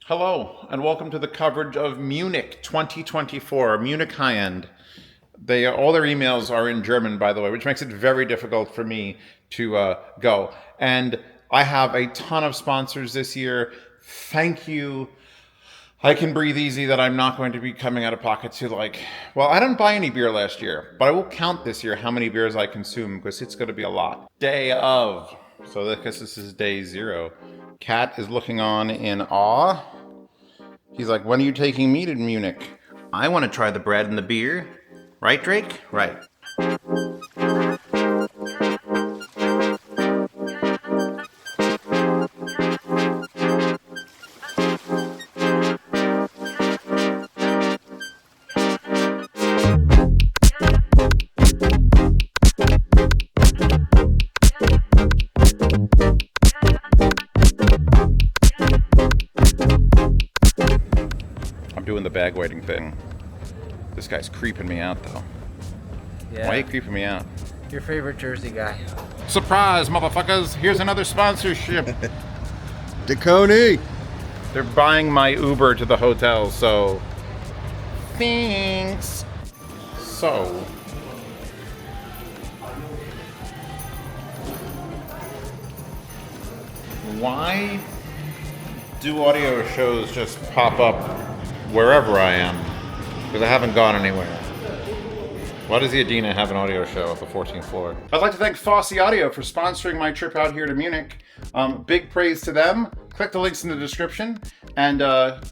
Hello, and welcome to the coverage of Munich 2024, Munich high-end. All their emails are in German, by the way, which makes it very difficult for me to go. And I have a ton of sponsors this year. Thank you. I can breathe easy that I'm not going to be coming out of pocket to I didn't buy any beer last year, but I will count this year how many beers I consume because it's going to be a lot. Day of. So I guess this is day 0. Kat is looking on in awe. He's like, when are you taking me to Munich? I want to try the bread and the beer. Right, Drake? Right. Doing the bag waiting thing. This guy's creeping me out though. Yeah. Why are you creeping me out? Your favorite Jersey guy. Surprise, motherfuckers! Here's another sponsorship. DeConey! They're buying my Uber to the hotel, so thanks. So why do audio shows just pop up wherever I am? Because I haven't gone anywhere. Why does the Adina have an audio show at the 14th floor? I'd like to thank Fosse Audio for sponsoring my trip out here to Munich. Big praise to them. Click the links in the description and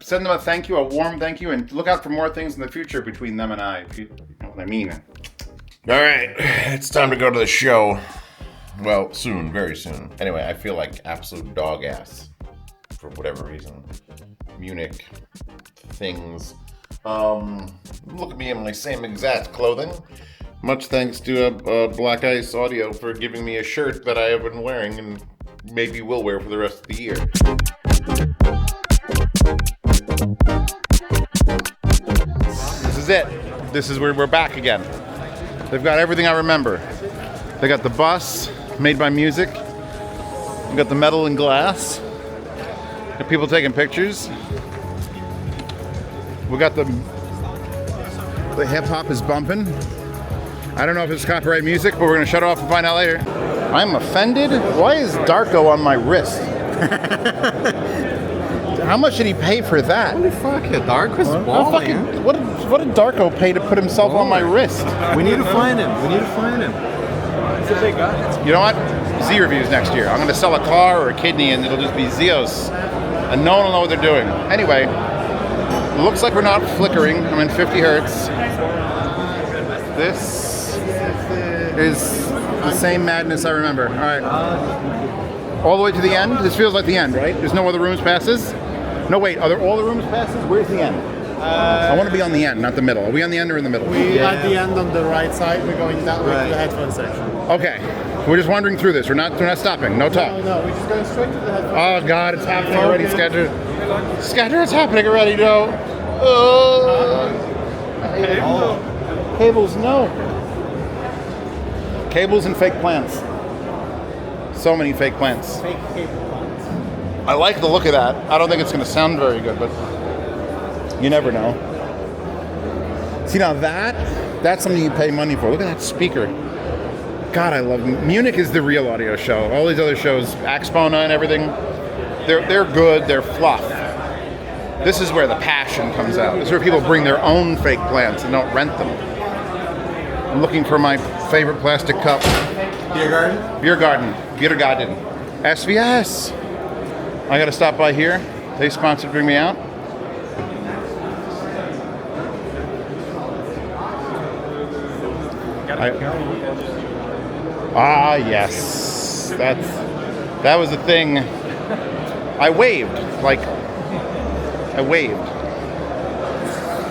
send them a thank you, a warm thank you, and look out for more things in the future between them and I, if you know what I mean. All right, it's time to go to the show. Well, soon, very soon. Anyway, I feel like absolute dog ass for whatever reason. Munich things. Look at me in my same exact clothing. Much thanks to Black Ice Audio for giving me a shirt that I have been wearing and maybe will wear for the rest of the year. This is it. This is where we're back again. They've got everything I remember. They got the bus made by music. We got the metal and glass. Got people taking pictures. We got the hip hop is bumping. I don't know if it's copyright music, but we're gonna shut it off and find out later. I'm offended. Why is Darko on my wrist? How much did he pay for that? Holy fuck, Darko's balling. What did Darko pay to put himself on my wrist? We need to find him. It's a big guy. You know what? Z reviews next year. I'm gonna sell a car or a kidney, and it'll just be Zeos, and no one will know what they're doing. Anyway. Looks like we're not flickering. I'm in 50 hertz. This is the same madness I remember. All right. All the way to the end? This feels like the end, right? There's no other rooms passes? No, wait. Are there all the rooms passes? Where's the end? I want to be on the end, not the middle. Are we on the end or in the middle? We're at the end on the right side. We're going that way to the headphone section. Okay. We're just wandering through this. We're not stopping. No talk. No, we're just going straight to the headphone section. Oh, God. It's happening already, Skadger. Skadger, it's happening already, no. Cables, no. Cables and fake plants. So many fake plants. Fake cable plants. I like the look of that. I don't think it's going to sound very good, but you never know. See, now that's something you pay money for. Look at that speaker. God, I love Munich is the real audio show. All these other shows, Axpona and everything, they're good. They're fluff. This is where the passion comes out. This is where people bring their own fake plants and don't rent them. I'm looking for my favorite plastic cup. Beer garden. SVS. I gotta stop by here. They sponsored Bring Me Out. Yes. That was the thing. I waved.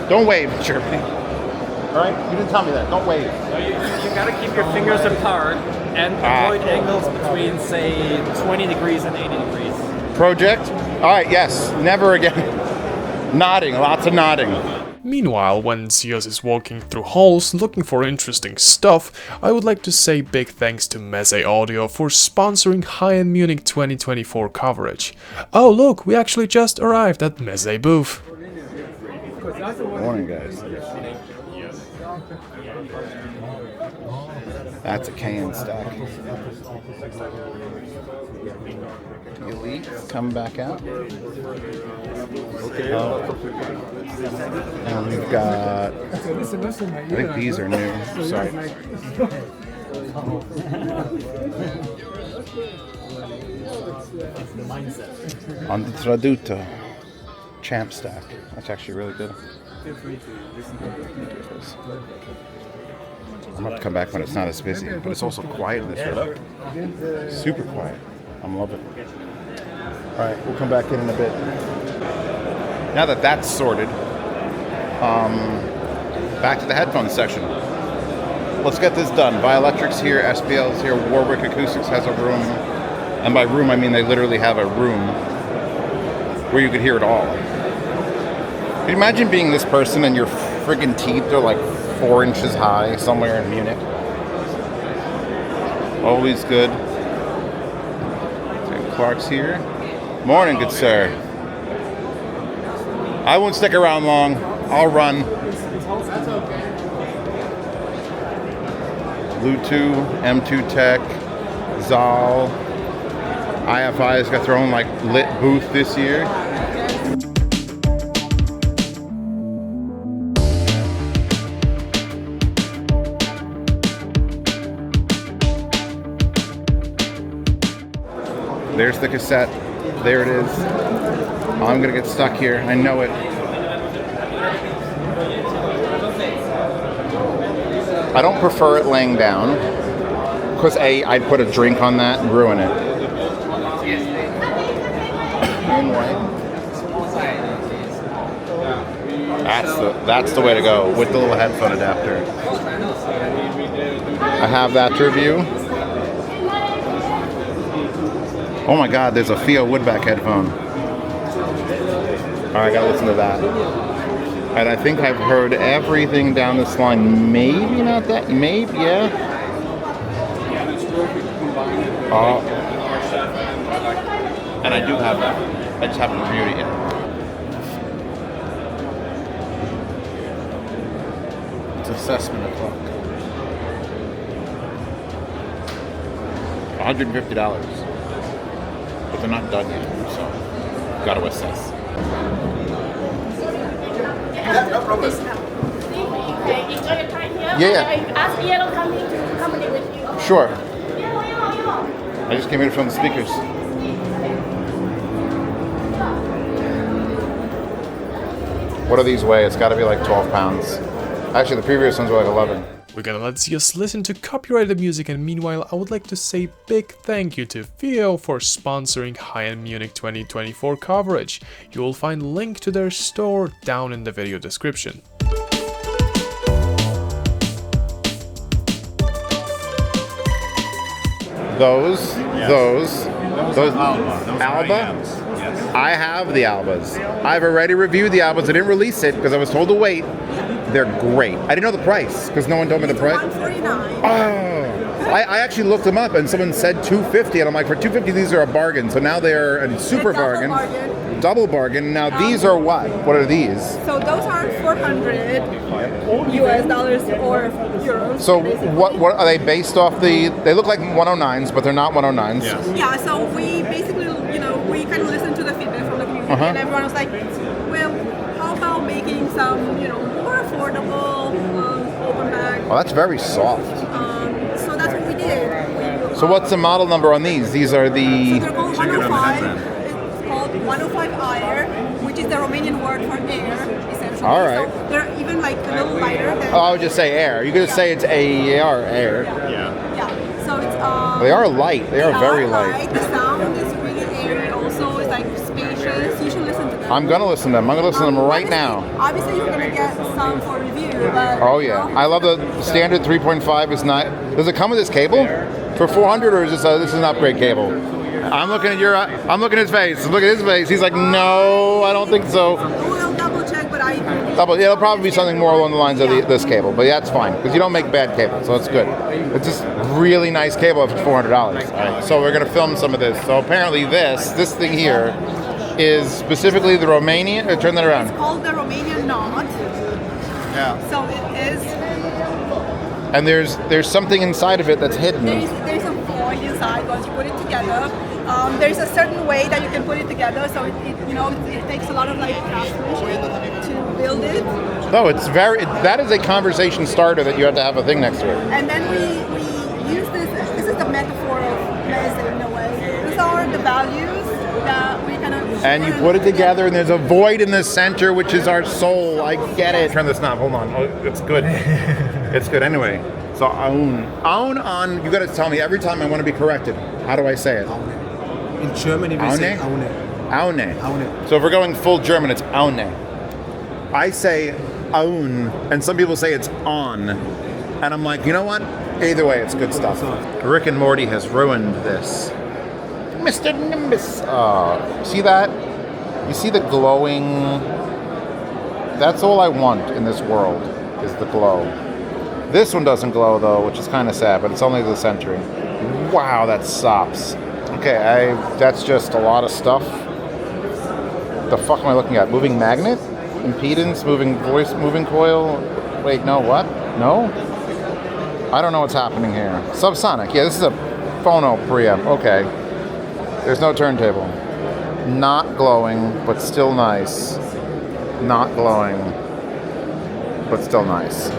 Don't wave, Jeremy. All right? You didn't tell me that. Don't wave. You gotta keep your fingers apart and avoid angles between, say, 20 degrees and 80 degrees. Project? All right, yes. Never again. Nodding. Lots of nodding. Meanwhile, when Zeos is walking through halls looking for interesting stuff, I would like to say big thanks to Meze Audio for sponsoring High-End Munich 2024 coverage. Oh look, we actually just arrived at Meze booth. Morning, guys. That's a can stack. Elite, come back out. Okay. And we've got, I think these are new. Sorry. On the Traduto champ stack. That's actually really good. I'm gonna come back when it's not as busy, but it's also quiet in this room. Super quiet. I'm loving it. All right, we'll come back in a bit. Now that that's sorted, back to the headphone section. Let's get this done. Bioelectric's here, SPL's here, Warwick Acoustics has a room. And by room, I mean they literally have a room where you could hear it all. Can you imagine being this person and your friggin' teeth are like 4 inches high somewhere in Munich? Always good. Clark's here. Morning, good sir. I won't stick around long. I'll run. Bluetooth, M2 Tech, Zal, IFI's got their own like lit booth this year. There's the cassette. There it is. I'm gonna get stuck here. I know it. I don't prefer it laying down because I'd put a drink on that and ruin it. That's the way to go with the little headphone adapter. I have that to review. Oh my God, there's a Theo Woodback headphone. All right, I gotta listen to that. And I think I've heard everything down this line. Maybe not that. Maybe, yeah. Oh. And I do have that. I just haven't reviewed it yet. It's assessment o'clock. $150. But they're not done yet, so gotta assess. No problem. Enjoy your time here. Yeah. I asked Yellow coming to accompany with you. Sure. I just came in from the speakers. What do these weigh? It's gotta be like 12 pounds. Actually, the previous ones were like 11. We're gonna let Zeos listen to copyrighted music, and meanwhile I would like to say big thank you to Theo for sponsoring High-End Munich 2024 coverage. You will find a link to their store down in the video description. Those Alba? Yes. I have the Albas. I've already reviewed the Albas. I didn't release it because I was told to wait. They're great. I didn't know the price because no one told me the price. $149. Oh, I actually looked them up and someone said $250 and I'm like, for $250 these are a bargain. So now they're a super bargain. Double bargain. Now these are what? What are these? So those are $400 US dollars or euros. So basically. what are they based off the? They look like 109s, but they're not 109s. Yeah. So we basically, we kind of listened to the feedback from the community, and everyone was like, well, how about making some, more affordable open bag? Oh, that's very soft. So that's what we did. So what's the model number on these? These are the. So they're called 105. It's called 105 air, which is the Romanian word for air, essentially. All right. So they're even like a little lighter than. Oh, I would just say air. You could just say it's AER, air. Yeah. So it's. They are light. They are very light. The sound is really airy. Also, it's like spacious. You should listen to them. I'm gonna listen to them. I'm gonna listen to them right now. Obviously, you're gonna get some for review, but. Oh yeah, I love the standard 3.5. Is not. Does it come with this cable for 400, or is this this is an upgrade cable? I'm looking at I'm looking at his face. Look at his face. He's like, no, I don't think so. We'll double check, but I It'll probably be something more along the lines of this cable, but that's fine because you don't make bad cables, so it's good. It's just really nice cable if it's $400. Right, so we're gonna film some of this. So apparently this thing here is specifically the Romanian. Turn that around. It's called the Romanian knot. Yeah. So it is. And there's something inside of it that's hidden. There's a void inside once you put it together. There's a certain way that you can put it together, so it takes a lot of craftsmanship to build it. No, that is a conversation starter that you have to have a thing next to it. And then we use this is the metaphor of Meze in a way. These are the values that we kind of... And you put it together and there's a void in the center, which is our soul. I get it. Turn this knob, hold on. Oh, it's good. It's good anyway. So on, you gotta tell me every time I want to be corrected. How do I say it? In Germany, we say Aune. Aune. So if we're going full German, it's Aune. I say Aun, and some people say it's on. And I'm like, you know what? Either way, it's good stuff. Rick and Morty has ruined this. Mr. Nimbus. See that? You see the glowing? That's all I want in this world, is the glow. This one doesn't glow though, which is kind of sad, but it's only the centering. Wow, that sops. Okay, that's just a lot of stuff. The fuck am I looking at? Moving magnet? Impedance? Moving voice? Moving coil? Wait, no, what? No? I don't know what's happening here. Subsonic. Yeah, this is a phono preamp. Okay. There's no turntable. Not glowing, but still nice. Not glowing, but still nice.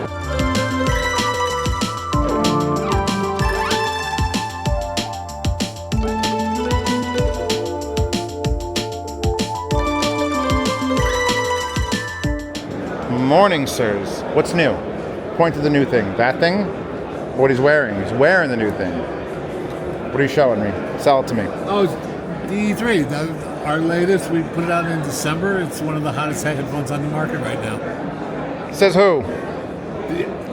Morning, sirs. What's new? Point to the new thing. That thing? What he's wearing. He's wearing the new thing. What are you showing me? Sell it to me. Oh, it's the E3. Our latest. We put it out in December. It's one of the hottest headphones on the market right now. Says who?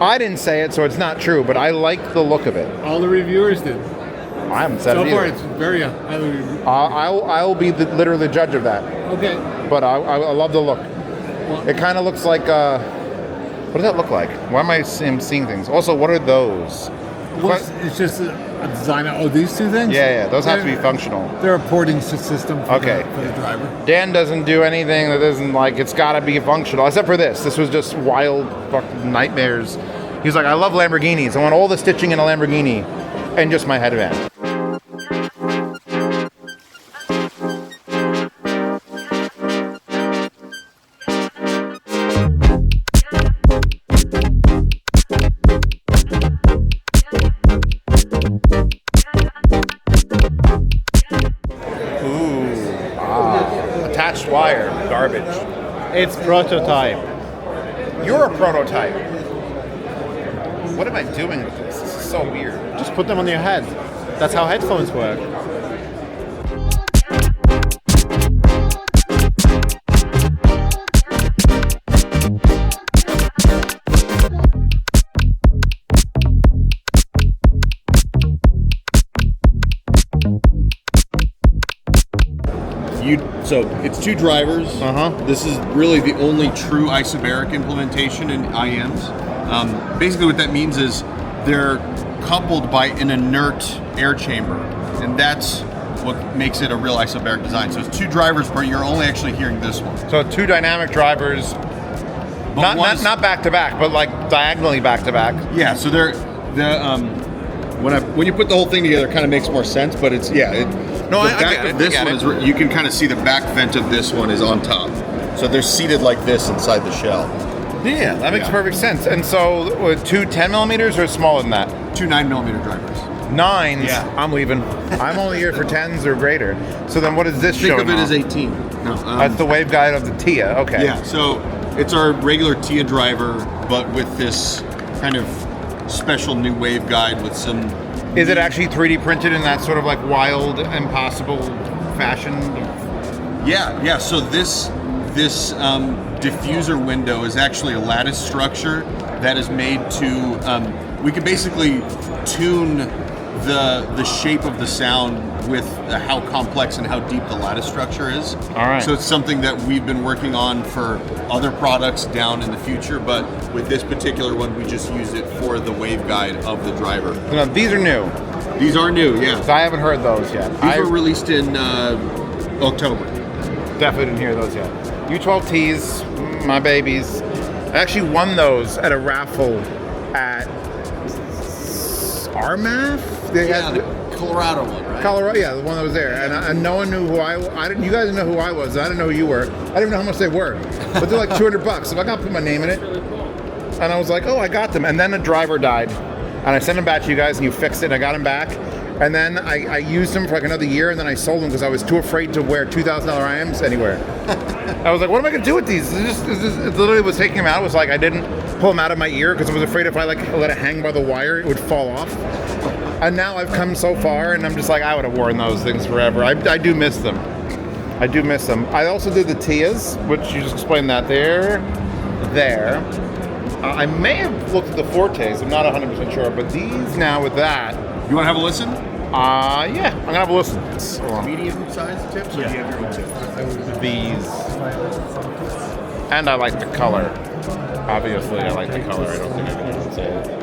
I didn't say it, so it's not true, but I like the look of it. All the reviewers did. I haven't said it either. So far, it's very highly reviewed. I'll be literally the judge of that. Okay. But I love the look. It kind of looks like, what does that look like? Why am I seeing things? Also, what are those? Well, it's just a design. Oh, these two things? Yeah, those have to be functional. They're a porting system for the driver. Dan doesn't do anything that isn't it's got to be functional, except for this. This was just wild fucking nightmares. He's like, I love Lamborghinis. I want all the stitching in a Lamborghini and just my headband. Wire garbage. It's prototype. You're a prototype. What am I doing with this? This is so weird. Just put them on your head. That's how headphones work. So it's two drivers. This is really the only true isobaric implementation in IMs. Basically what that means is they're coupled by an inert air chamber, and that's what makes it a real isobaric design. So it's two drivers, but you're only actually hearing this one. So two dynamic drivers, not back to back, but like diagonally back to back. Yeah. So when you put the whole thing together, it kind of makes more sense. But it's This one is you can kind of see the back vent of this one is on top. So they're seated like this inside the shell. Yeah, that makes perfect sense. And so, two 10 millimeters or smaller than that? Two 9mm drivers. 9s? Yeah. I'm leaving. I'm only here for 10s or greater. So then what is this showing? Think of it as 18. No, that's the waveguide of the TIA, okay. Yeah, so it's our regular TIA driver, but with this kind of special new waveguide with some... Is it actually 3D printed in that sort of like wild, impossible fashion? Yeah. So this diffuser window is actually a lattice structure that is made to. We can basically tune the shape of the sound with how complex and how deep the lattice structure is. All right. So it's something that we've been working on for other products down in the future, but with this particular one, we just used it for the waveguide of the driver. No, these are new. These are new, yeah. So I haven't heard those yet. These were released in October. Definitely didn't hear those yet. U12Ts, my babies. I actually won those at a raffle at Armath. They had the Colorado one, right? Colorado, yeah, the one that was there, and no one knew who I didn't. You guys didn't know who I was. I didn't know who you were. I didn't even know how much they were, but they're like $200. So I got to put my name in it, and I was like, oh, I got them. And then the driver died, and I sent them back to you guys, and you fixed it. And I got them back, and then I used them for like another year, and then I sold them because I was too afraid to wear $2,000 IMs anywhere. I was like, what am I going to do with these? It literally was taking them out. It was like I didn't pull them out of my ear because I was afraid if I like let it hang by the wire, it would fall off. And now I've come so far, and I'm just like, I would have worn those things forever. I do miss them. I do miss them. I also did the Tias, which you just explained that there. I may have looked at the Fortes. I'm not 100% sure, but these now with that. You want to have a listen? Yeah, I'm gonna have a listen. Medium size tips, or do you have your own tips? These. And I like the color. Obviously, I like the color. I don't think I can even say it.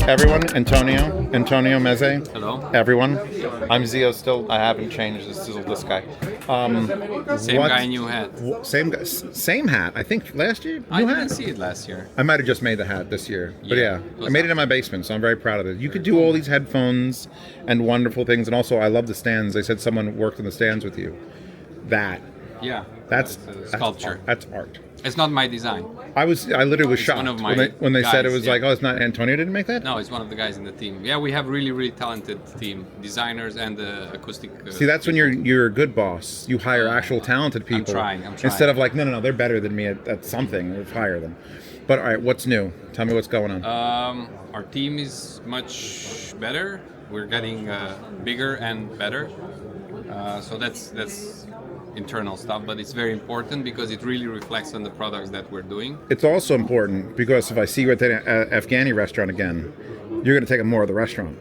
Everyone, Antonio Meze. Hello. Everyone, I'm Zeos still. I haven't changed. This is this guy. Same guy, new hat. Same guy, same hat. I think last year. I didn't see it last year. I might have just made the hat this year, but yeah, it I made it in my basement, so I'm very proud of it. You could do all these headphones and wonderful things, and also I love the stands. They said someone worked on the stands with you. Yeah. That's sculpture. That's art. It's not my design. I literally was shocked one of my when they said it guys, was like, oh, it's not Antonio didn't make that. No, it's one of the guys in the team. Yeah, we have really talented team, designers and acoustic. See, that's when you're a good boss. You hire actual talented people. I'm trying. Instead of like, no, they're better than me at something. Let's hire them. But all right, what's new? Tell me what's going on. Our team is much better. We're getting bigger and better. So that's internal stuff, but it's very important because it really reflects on the products that we're doing. It's also important because if I see you at the Afghani restaurant again, you're going to take more of the restaurant.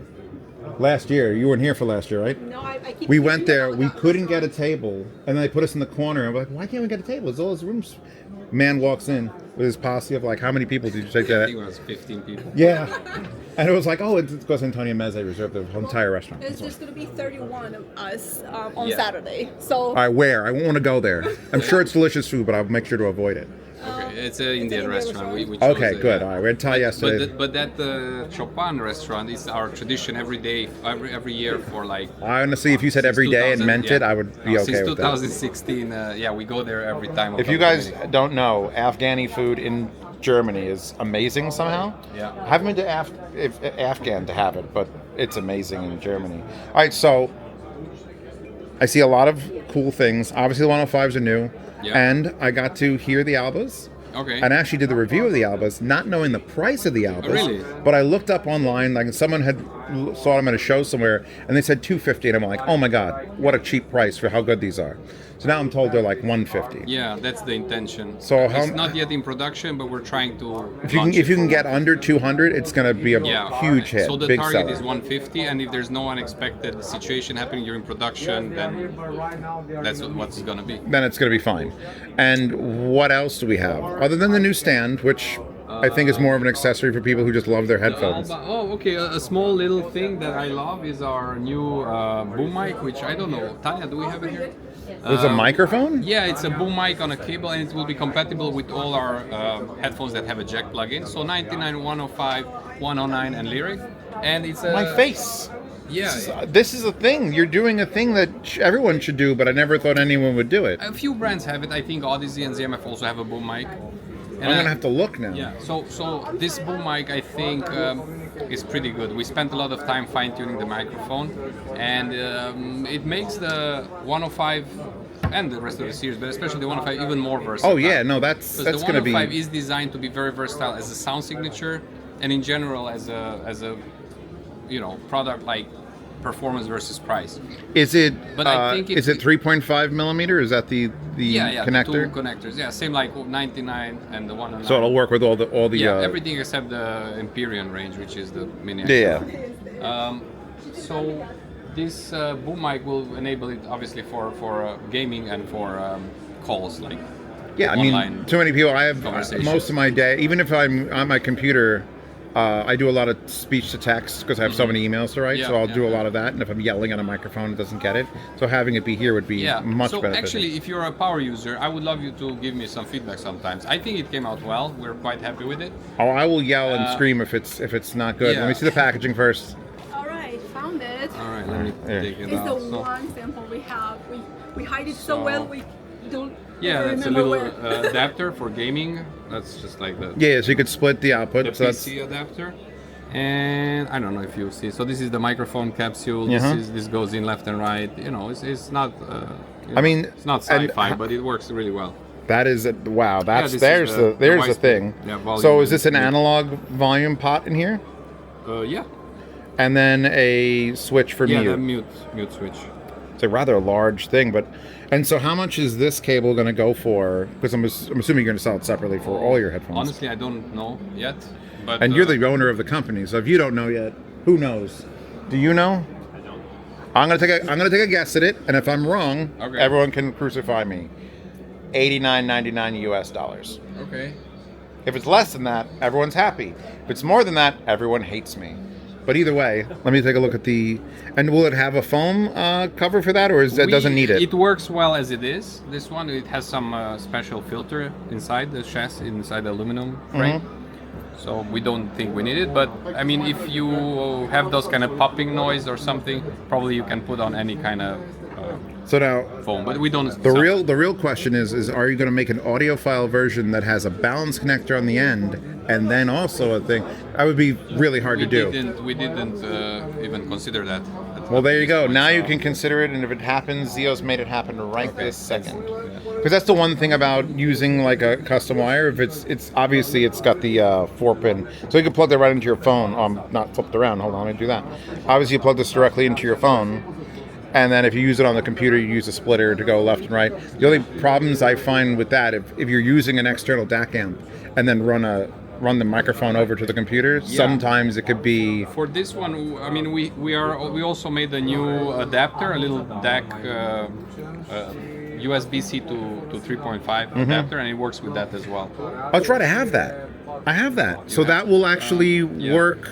Last year, you weren't here for last year, right? No, I keep. We went there, we couldn't get a table, and then they put us in the corner, and we're like, why can't we get a table? It's all those rooms. Man walks in with his posse of like, how many people did you take that? I think it was 15 people. Yeah. And it was like, oh, it's because Antonio Meze reserved the entire restaurant. It's just going to be 31 of us on Saturday. So. All right, where? I won't want to go there. I'm sure it's delicious food, but I'll make sure to avoid it. Okay, it's an Indian restaurant. We chose okay, good. All right, we had Thai yesterday. But that Chopin restaurant is our tradition every day, every year for like. Honestly, if you said every day and meant it, I would be okay with that. Since 2016, we go there every time. If you guys don't know, Afghani food in Germany is amazing somehow. Yeah. I haven't been to Afghan to have it, but it's amazing in Germany. All right, so I see a lot of cool things. Obviously, the 105s are new. Yeah. And I got to hear the Albas. Okay. And actually did the review of the Albas, not knowing the price of the Albas. Oh, really? But I looked up online, like someone had saw them at a show somewhere, and they said $250, and I'm like, oh my god, what a cheap price for how good these are. So now I'm told they're like $150. Yeah, that's the intention. So it's not yet in production, but we're trying to. If you can get under 200, it's going to be a huge hit. So the big target seller. is 150, and if there's no unexpected situation happening during production, then that's what's going to be. Then it's going to be fine. And what else do we have other than the new stand, which I think is more of an accessory for people who just love their headphones? Okay. A small little thing that I love is our new boom mic, which I don't know. Tanya, do we have it here? There's a microphone? Yeah, it's a boom mic on a cable, and it will be compatible with all our headphones that have a jack plug-in. So 99, 105, 109, and Lyric. And it's a... My face! Yeah. This is a thing. You're doing a thing that everyone should do, but I never thought anyone would do it. A few brands have it. I think Odyssey and ZMF also have a boom mic. And I'm going to have to look now. Yeah, so this boom mic, I think, is pretty good. We spent a lot of time fine-tuning the microphone, and it makes the 105 and the rest of the series, but especially the 105 even more versatile. Oh yeah, no, that's going to be... The 105 is designed to be very versatile as a sound signature, and in general as a product like performance versus price. Is it? But I think is it 3.5 millimeter? Is that the connector? Two connectors. Yeah, same like 99 and the 109. So it'll work with all the everything except the Empyrean range, which is the mini. Yeah. So this boom mic will enable it obviously for gaming and for calls like. Yeah, I mean, too many people. I have most of my day, even if I'm on my computer, I do a lot of speech to text because I have so many emails to write. So I'll do a lot of that. And if I'm yelling at a microphone, it doesn't get it. So having it be here would be much better. So actually, if you're a power user, I would love you to give me some feedback sometimes. I think it came out well. We're quite happy with it. Oh, I will yell and scream if it's not good. Let me see the packaging first. All right, found it. All right, let me take it out. It's the one sample we have. We hide it so well. We don't. Yeah, that's a little adapter for gaming. That's just like the so you could split the output. The PC adapter. And I don't know if you see. So this is the microphone capsule. This goes in left and right. You know, it's not. It's not sci-fi, but it works really well. That is wow. There's the thing. Yeah, so is this an analog volume pot in here? Yeah. And then a switch for mute. Yeah, the mute switch. It's a rather large thing, but. And so how much is this cable going to go for? Because I'm assuming you're going to sell it separately for all your headphones. Honestly, I don't know yet. But, and you're the owner of the company, so if you don't know yet, who knows? Do you know? I don't. I'm going to take a guess at it, and if I'm wrong, everyone can crucify me. $89.99 US. Okay. If it's less than that, everyone's happy. If it's more than that, everyone hates me. But either way, let me take a look at the... And will it have a foam cover for that, or doesn't need it? It works well as it is. This one, it has some special filter inside the chassis, inside the aluminum frame. So we don't think we need it. But, I mean, if you have those kind of popping noise or something, probably you can put on any kind of so now, foam. But we don't... The real question is are you going to make an audiophile version that has a balance connector on the end and then also a thing? That would be really hard to do. We didn't even consider that. Well, there you go. Now you can consider it, and if it happens, Zeos made it happen right this second. Because that's the one thing about using like a custom wire. If it's obviously it's got the 4-pin, so you can plug that right into your phone. Not flipped around. Hold on, let me do that. Obviously, you plug this directly into your phone, and then if you use it on the computer, you use a splitter to go left and right. The only problems I find with that, if you're using an external DAC amp and then run the microphone over to the computer, sometimes it could be... For this one, I mean, we also made a new adapter, a little DAC USB-C to 3.5 adapter, and it works with that as well. I'll try to have that. I have that. So that will actually work...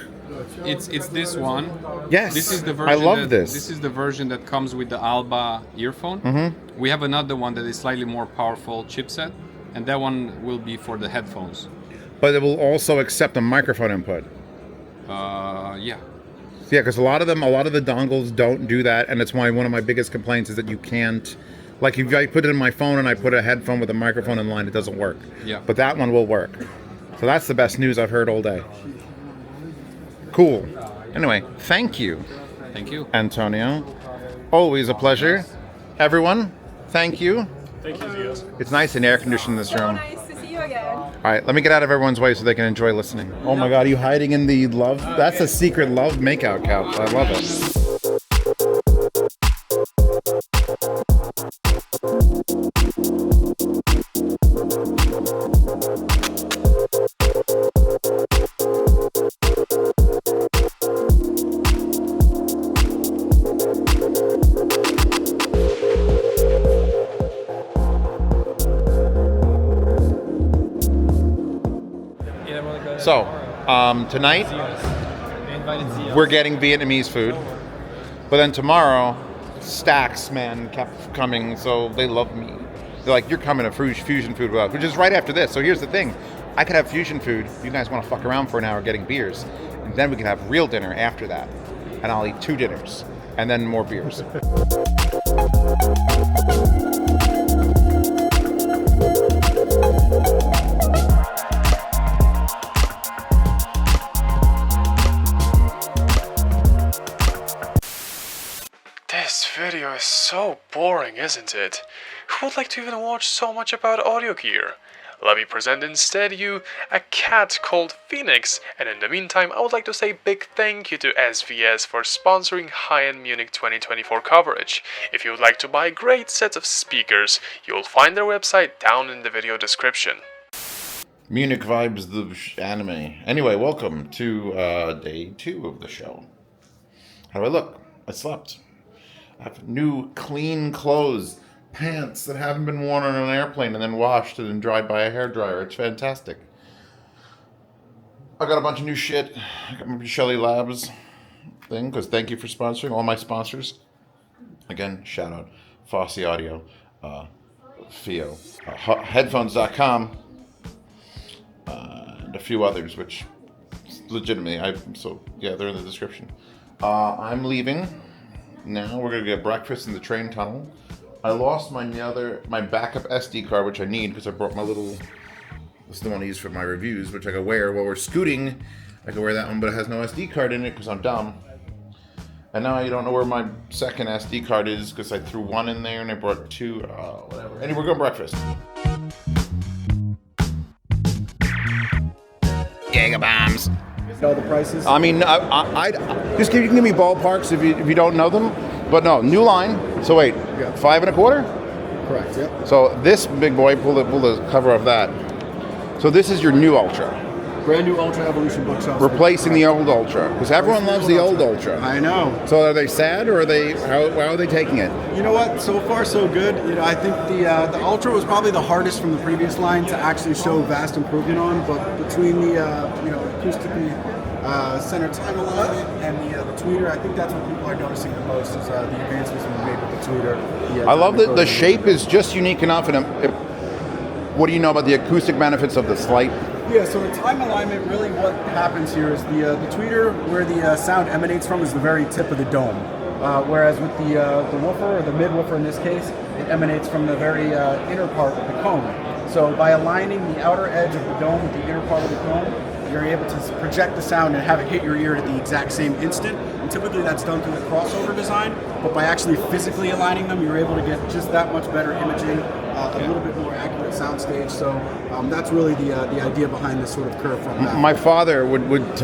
It's this one. Yes, this is the version. I love this. This is the version that comes with the Alba earphone. We have another one that is slightly more powerful chipset, and that one will be for the headphones. But it will also accept a microphone input. Yeah, because a lot of the dongles don't do that, and it's why one of my biggest complaints is that you can't. Like if I put it in my phone and I put a headphone with a microphone in line, it doesn't work. Yeah. But that one will work. So that's the best news I've heard all day. Cool. Anyway, thank you. Thank you, Antonio. Always a pleasure. Everyone, thank you. Thank you, Zeos. It's nice and air conditioned in this room. Nice to see you again. All right, let me get out of everyone's way so they can enjoy listening. Oh my God, are you hiding in the love? That's a secret love makeout couch. I love it. So, tonight, we're getting Vietnamese food. But then tomorrow, Stacks, man, kept coming, so they love me. They're like, you're coming to fusion food with us, which is right after this. So here's the thing. I could have fusion food. You guys want to fuck around for an hour getting beers. And then we can have real dinner after that. And I'll eat 2 dinners. And then more beers. This video is so boring, isn't it? Who would like to even watch so much about audio gear? let me present instead you a cat called Phoenix, and in the meantime I would like to say big thank you to SVS for sponsoring high-end Munich 2024 coverage. If you would like to buy great sets of speakers, you'll find their website down in the video description. Munich vibes the anime. Anyway, welcome to day 2 of the show. How do I look? I slept. I have new clean clothes, pants that haven't been worn on an airplane and then washed and then dried by a hairdryer. It's fantastic. I got a bunch of new shit. I got my Shelly Labs thing, because thank you for sponsoring all my sponsors. Again, shout out Fosse Audio, Fio, Headphones.com, and a few others, which legitimately, they're in the description. I'm leaving. Now we're gonna get breakfast in the train tunnel. I lost my backup SD card, which I need because I brought my little. This is the one I use for my reviews, which I can wear while we're scooting. I can wear that one, but it has no SD card in it because I'm dumb. And now I don't know where my second SD card is because I threw one in there and I brought 2. Whatever. Anyway, we're going breakfast. Gigabombs. Know the prices? I mean, I just give me ballparks if you don't know them. But no, new line. So wait, Yeah. 5 1/4? Correct, yep. So this big boy, pull the cover off that. So this is your new Ultra, Brand new Ultra Evolution bookshelf. replacing the old Ultra, because everyone loves the old Ultra. I know. So are they sad, or how are they taking it? You know what? So far, so good. I think the Ultra was probably the hardest from the previous line to actually show vast improvement on. But between the acoustically center time alignment and the tweeter, I think that's what people are noticing the most is the advancements we made with the tweeter. I love that the shape is just unique enough. And what do you know about the acoustic benefits of the slight? Yeah, so the time alignment, really what happens here is the tweeter, where the sound emanates from, is the very tip of the dome. Whereas with the woofer, or the mid-woofer in this case, it emanates from the very inner part of the cone. So by aligning the outer edge of the dome with the inner part of the cone, you're able to project the sound and have it hit your ear at the exact same instant. And typically that's done through the crossover design, but by actually physically aligning them, you're able to get just that much better imaging, a little bit more accurate soundstage. So that's really the idea behind this sort of curve from that. My father would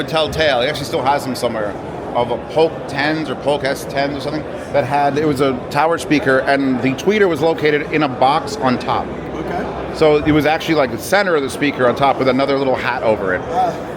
tell tale. He actually still has them somewhere, of a Polk 10s or Polk S10s or something that it was a tower speaker, and the tweeter was located in a box on top. Okay. So it was actually like the center of the speaker on top with another little hat over it.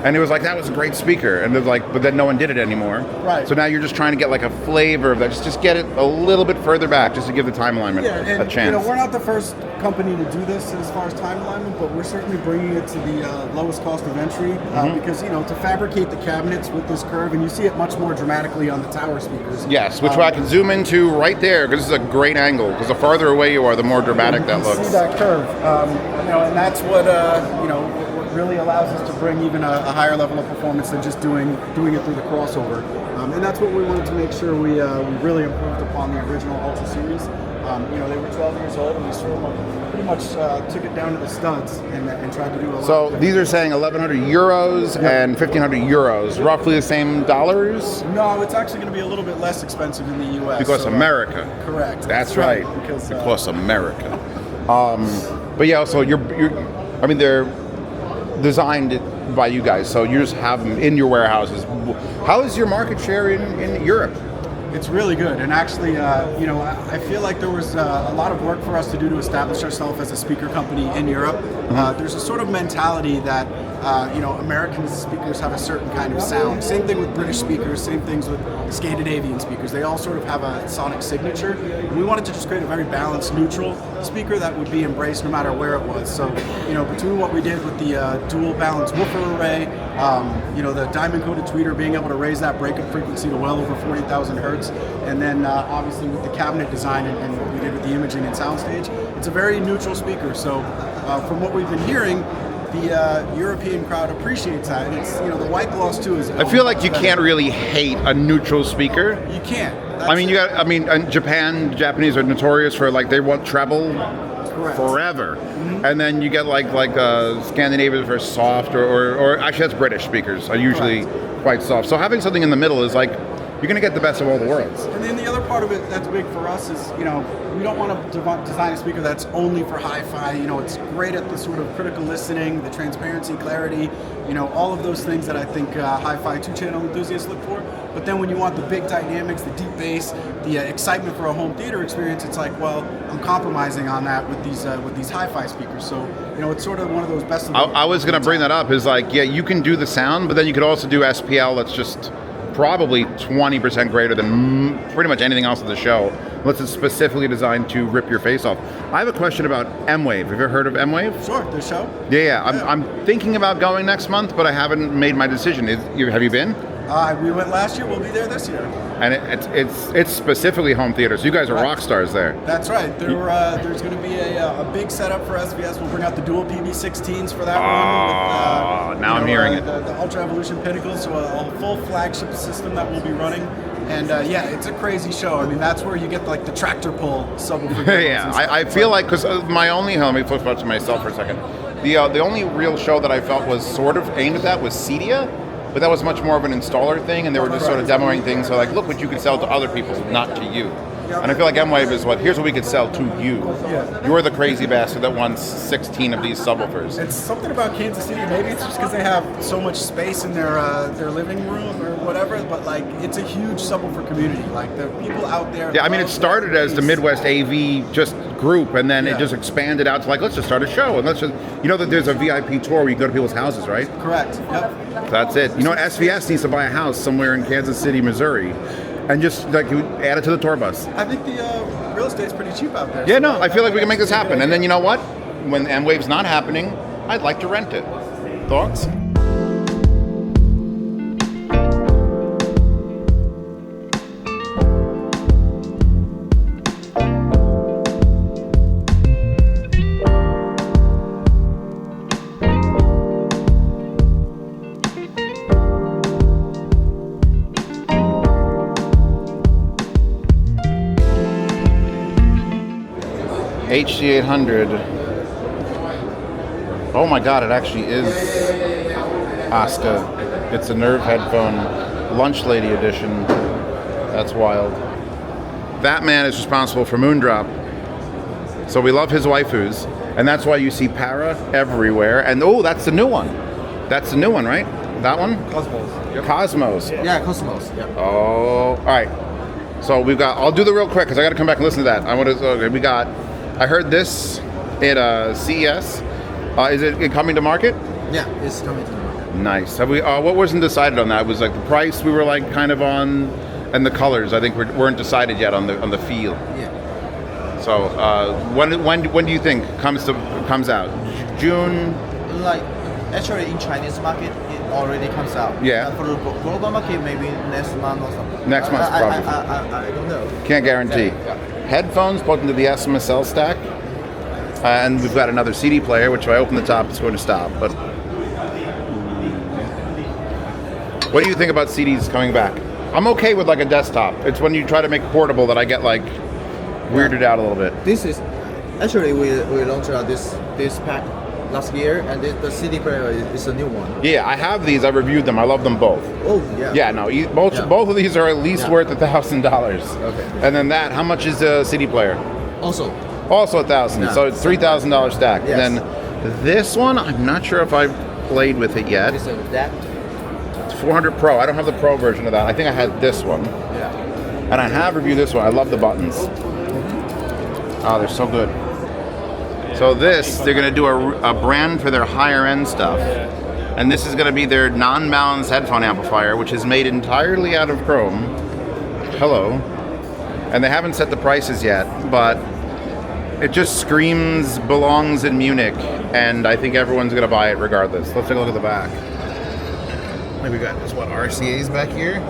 And it was like, that was a great speaker. And it was like, but then no one did it anymore. Right. So now you're just trying to get like a flavor of that. Just get it a little bit further back just to give the time alignment a chance. We're not the first company to do this as far as time alignment, but we're certainly bringing it to the lowest cost of entry because, to fabricate the cabinets with this curve, and you see it much more dramatically on the tower speakers. Yes, which I can zoom into right there because this is a great angle, because the farther away you are, the more dramatic that looks. See that curve, and that's what what really allows us to bring even a higher level of performance than just doing it through the crossover. And that's what we wanted to make sure we really improved upon the original Ultra series. They were 12 years old, and we sort of pretty much took it down to the studs and tried to do a lot. So these are saying 1,100 euros and 1,500 euros, roughly the same dollars? No, it's actually going to be a little bit less expensive in the U.S. Because America. Correct. That's right. Because America. But yeah, so they're designed by you guys, so you just have them in your warehouses. How is your market share in Europe? It's really good, and actually, I feel like there was a lot of work for us to do to establish ourselves as a speaker company in Europe. There's a sort of mentality that American speakers have a certain kind of sound. Same thing with British speakers, same things with Scandinavian speakers. They all sort of have a sonic signature. And we wanted to just create a very balanced, neutral speaker that would be embraced no matter where it was. So, between what we did with the dual balance woofer array, the diamond-coated tweeter, being able to raise that breakup frequency to well over 40,000 hertz, and then obviously with the cabinet design and what we did with the imaging and soundstage, it's a very neutral speaker. So, from what we've been hearing, the European crowd appreciates that, and it's the white gloss too is. I feel like you can't really hate a neutral speaker. You can't. In Japan, Japanese are notorious for they want treble forever, and then you get like Scandinavians are soft, or actually that's British speakers are usually quite soft. So having something in the middle is you're going to get the best of all the worlds. And then the other part of it that's big for us is, you know, we don't want to design a speaker that's only for hi-fi. You know, it's great at the sort of critical listening, the transparency, clarity, you know, all of those things that I think hi-fi 2-channel enthusiasts look for. But then when you want the big dynamics, the deep bass, the excitement for a home theater experience, it's like, well, I'm compromising on that with these hi-fi speakers. So, you know, it's sort of one of those best. I was going to bring that up. Is like, yeah, you can do the sound, but then you could also do SPL. That's just probably 20% greater than pretty much anything else at the show, unless it's specifically designed to rip your face off. I have a question about M-Wave. Have you ever heard of M-Wave? Sure, the show. Yeah. I'm thinking about going next month, but I haven't made my decision. Have you been? We went last year. We'll be there this year. And it's specifically home theater, so you guys are rock stars there. That's right. There's going to be a big setup for SVS. We'll bring out the dual PB16s for that one. With, now I'm hearing it. The Ultra Evolution Pinnacles, so a full flagship system that we'll be running. And yeah, it's a crazy show. I mean, that's where you get like the tractor pull subwoofer. Yeah, I feel like, because my only, let me flip back to myself for a second. The only real show that I felt was sort of aimed at that was Cedia. But that was much more of an installer thing, and they were just sort of demoing things. So like, look what you can sell to other people, not to you. And I feel like M-Wave is here's what we could sell to you. You're the crazy bastard that wants 16 of these subwoofers. It's something about Kansas City. Maybe it's just because they have so much space in their living room or whatever. But like, it's a huge subwoofer community. Like the people out there. Yeah, I mean, it started as the Midwest AV just group, and then it just expanded out to like, let's just start a show, and let's just, you know that there's a VIP tour where you go to people's houses, right? Correct. Yep. That's it. You know what? SVS needs to buy a house somewhere in Kansas City, Missouri, and just like you add it to the tour bus. I think the real estate's pretty cheap out there. Yeah, no, I feel like we can make this happen. And then you know what? When M-Wave's not happening, I'd like to rent it. Thoughts? HC800. Oh my god, it actually is Asuka. It's a Nerve headphone, Lunch Lady edition. That's wild. That man is responsible for Moondrop. So we love his waifus, and that's why you see Para everywhere. And oh, that's the new one. That's the new one, right? That one? Cosmos. Yep. Cosmos. Yeah, Cosmos. Yep. Oh, all right. So we've got, I'll do the real quick because I got to come back and listen to that. Okay, we got, I heard this at CES. Is it coming to market? Yeah, it's coming to market. Nice. Have we? What wasn't decided on that? It was like the price we were like kind of on, and the colors. I think weren't decided yet on the feel. Yeah. So when do you think comes out? June? Like actually in Chinese market it already comes out. Yeah. For the global market maybe next month or something. Next month probably. I don't know. Can't guarantee. Yeah. Headphones plugged into the SMSL stack. And we've got another CD player, which if I open the top, it's going to stop. But what do you think about CDs coming back? I'm okay with like a desktop. It's when you try to make it portable that I get like weirded out a little bit. This is actually we launched this pack last year, and the CD player is a new one. Yeah, I have these. I reviewed them. I love them both. Oh yeah. Yeah, no, both of these are at least worth $1,000. Okay. And then that, how much is a CD player? Also $1,000. Yeah. So it's $3,000 stack. Yes. And then this one, I'm not sure if I've played with it yet. This that. It's 400 Pro. I don't have the Pro version of that. I think I had this one. Yeah. And I have reviewed this one. I love the buttons. Oh, they're so good. So this, they're going to do a brand for their higher end stuff. And this is going to be their non-balanced headphone amplifier, which is made entirely out of chrome. Hello. And they haven't set the prices yet, but it just screams belongs in Munich, and I think everyone's going to buy it regardless. Let's take a look at the back. We got this, RCA's back here?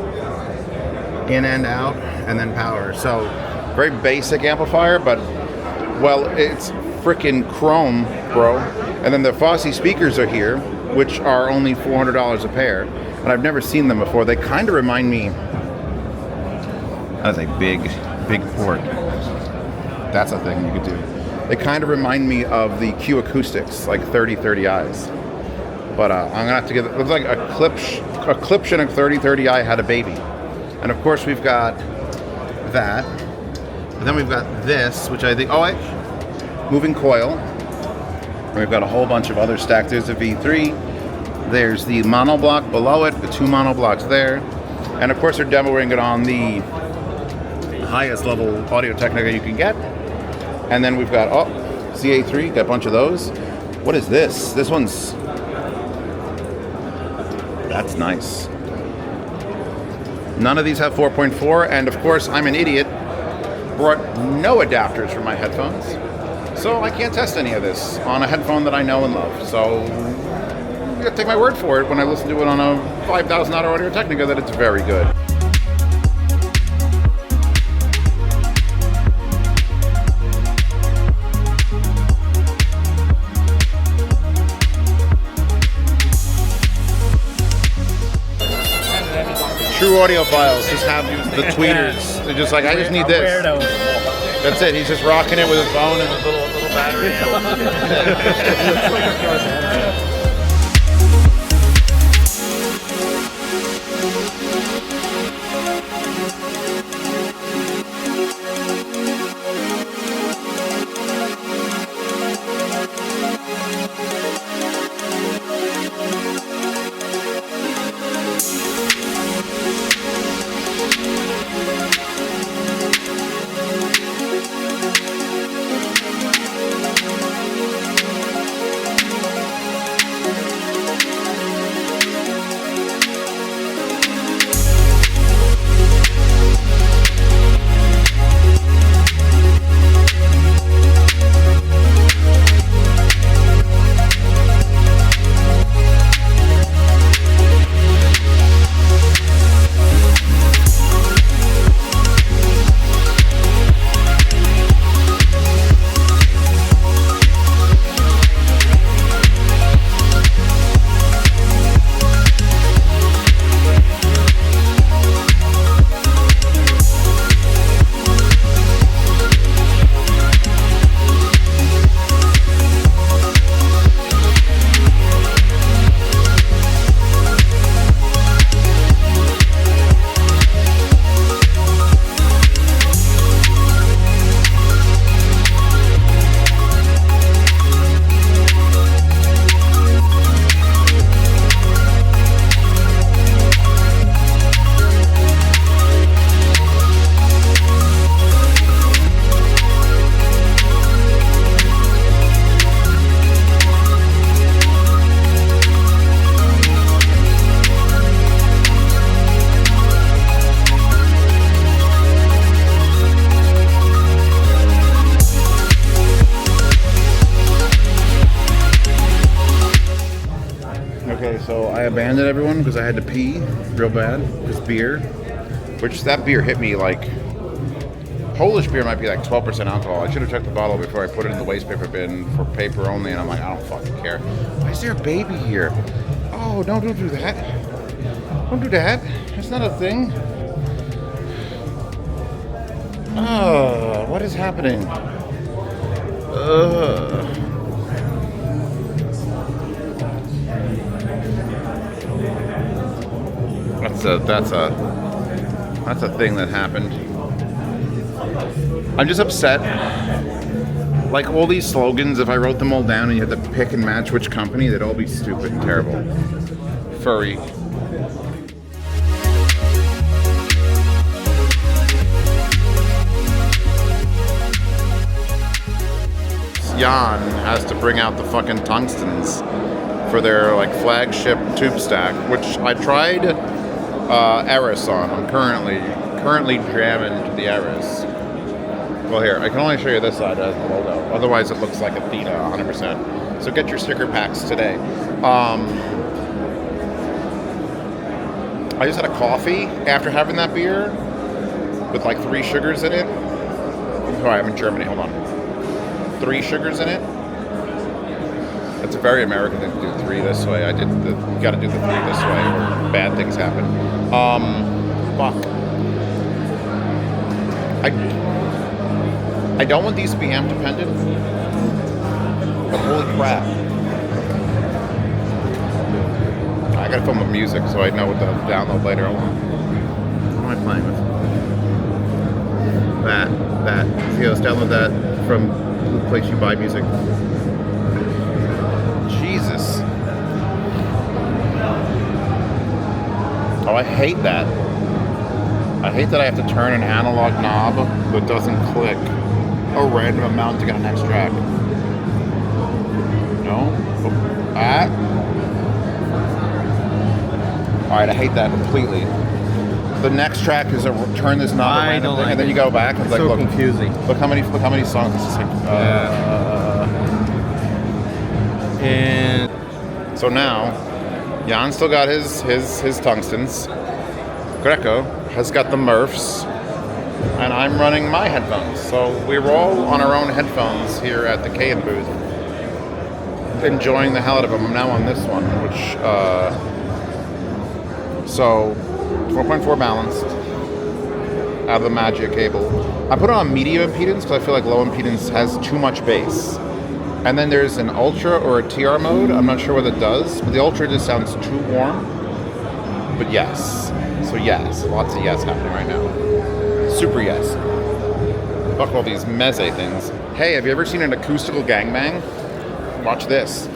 In and out, and then power. So, very basic amplifier, but, well, it's freaking chrome, bro. And then the Fosse speakers are here, which are only $400 a pair, and I've never seen them before. They kind of remind me... That's a big port. That's a thing you could do. They kind of remind me of the Q Acoustics, like 3030Is. But I'm gonna have to get. It looks like a Klipsch and a 3030i had a baby, And of course we've got that. And then we've got this, which I think, moving coil. And we've got a whole bunch of other stacks. There's a V3. There's the monoblock below it, the 2 monoblocks there. And of course they're demoing it on the highest level Audio-Technica you can get. And then we've got, CA3, got a bunch of those. What is this? This one's, that's nice. None of these have 4.4, and of course I'm an idiot, brought no adapters for my headphones, so I can't test any of this on a headphone that I know and love. So you gotta take my word for it when I listen to it on a $5,000 Audio-Technica that it's very good. True audiophiles just have the tweeters. They're just like, I just need this. That's it. He's just rocking it with his phone and his little battery. So I abandoned everyone because I had to pee real bad because beer, which that beer hit me like, Polish beer might be like 12% alcohol. I should have checked the bottle before I put it in the waste paper bin for paper only, and I'm like, I don't fucking care. Why is there a baby here? Oh, don't do that. Don't do that. That's not a thing. Oh, what is happening? That's a thing that happened. I'm just upset. Like all these slogans, if I wrote them all down and you had to pick and match which company, they'd all be stupid and terrible. Furry. Jan has to bring out the fucking tungstens for their like flagship tube stack, which I tried Eris on. I'm currently jamming to the Eris. Well, here, I can only show you this side as the logo. Otherwise, it looks like Athena 100%. So get your sticker packs today. I just had a coffee after having that beer with like 3 sugars in it. Sorry, I'm in Germany. Hold on. 3 sugars in it. That's a very American thing to do. 3 this way. You got to do the 3 this way, or bad things happen. Fuck. I don't want these to be amp dependent, but holy crap. I gotta film the music so I know what to download later. am I playing with? That. Zeos, download that from the place you buy music. Jesus. Oh, I hate that. I hate that I have to turn an analog knob that doesn't click a random amount to get a next track. No? Ah. Alright, I hate that completely. The next track is a turn this knob I don't like and then you go back and it's like, so look, confusing. Look how many songs this is like. And so now, Jan still got his tungstens. Greco has got the Murphs, and I'm running my headphones. So we were all on our own headphones here at the K&B booth, enjoying the hell out of them. I'm now on this one, which so 4.4 balanced out of the Magia cable. I put it on medium impedance because I feel like low impedance has too much bass. And then there's an Ultra or a TR mode. I'm not sure what it does, but the Ultra just sounds too warm. But yes. So yes, lots of yes happening right now. Super yes. Fuck all these Meze things. Hey, have you ever seen an acoustical gangbang? Watch this.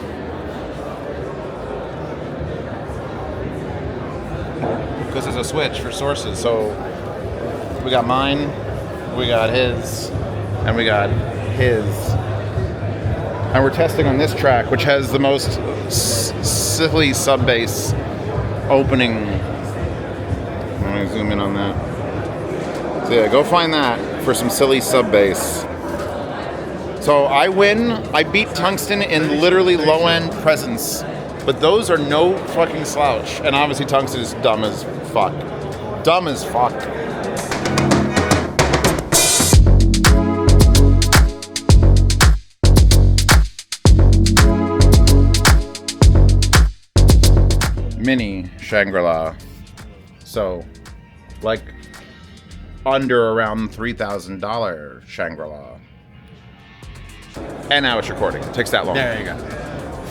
Because there's a switch for sources. So we got mine, we got his, and we got his. And we're testing on this track, which has the most silly sub-bass opening. I'm going to zoom in on that. So yeah, go find that for some silly sub-bass. So I win. I beat Tungsten in literally low-end presence. But those are no fucking slouch. And obviously Tungsten is dumb as fuck. Dumb as fuck. Mini Shangri-La. So, like, under around $3,000 Shangri-La. And now it's recording. It takes that long. there you go.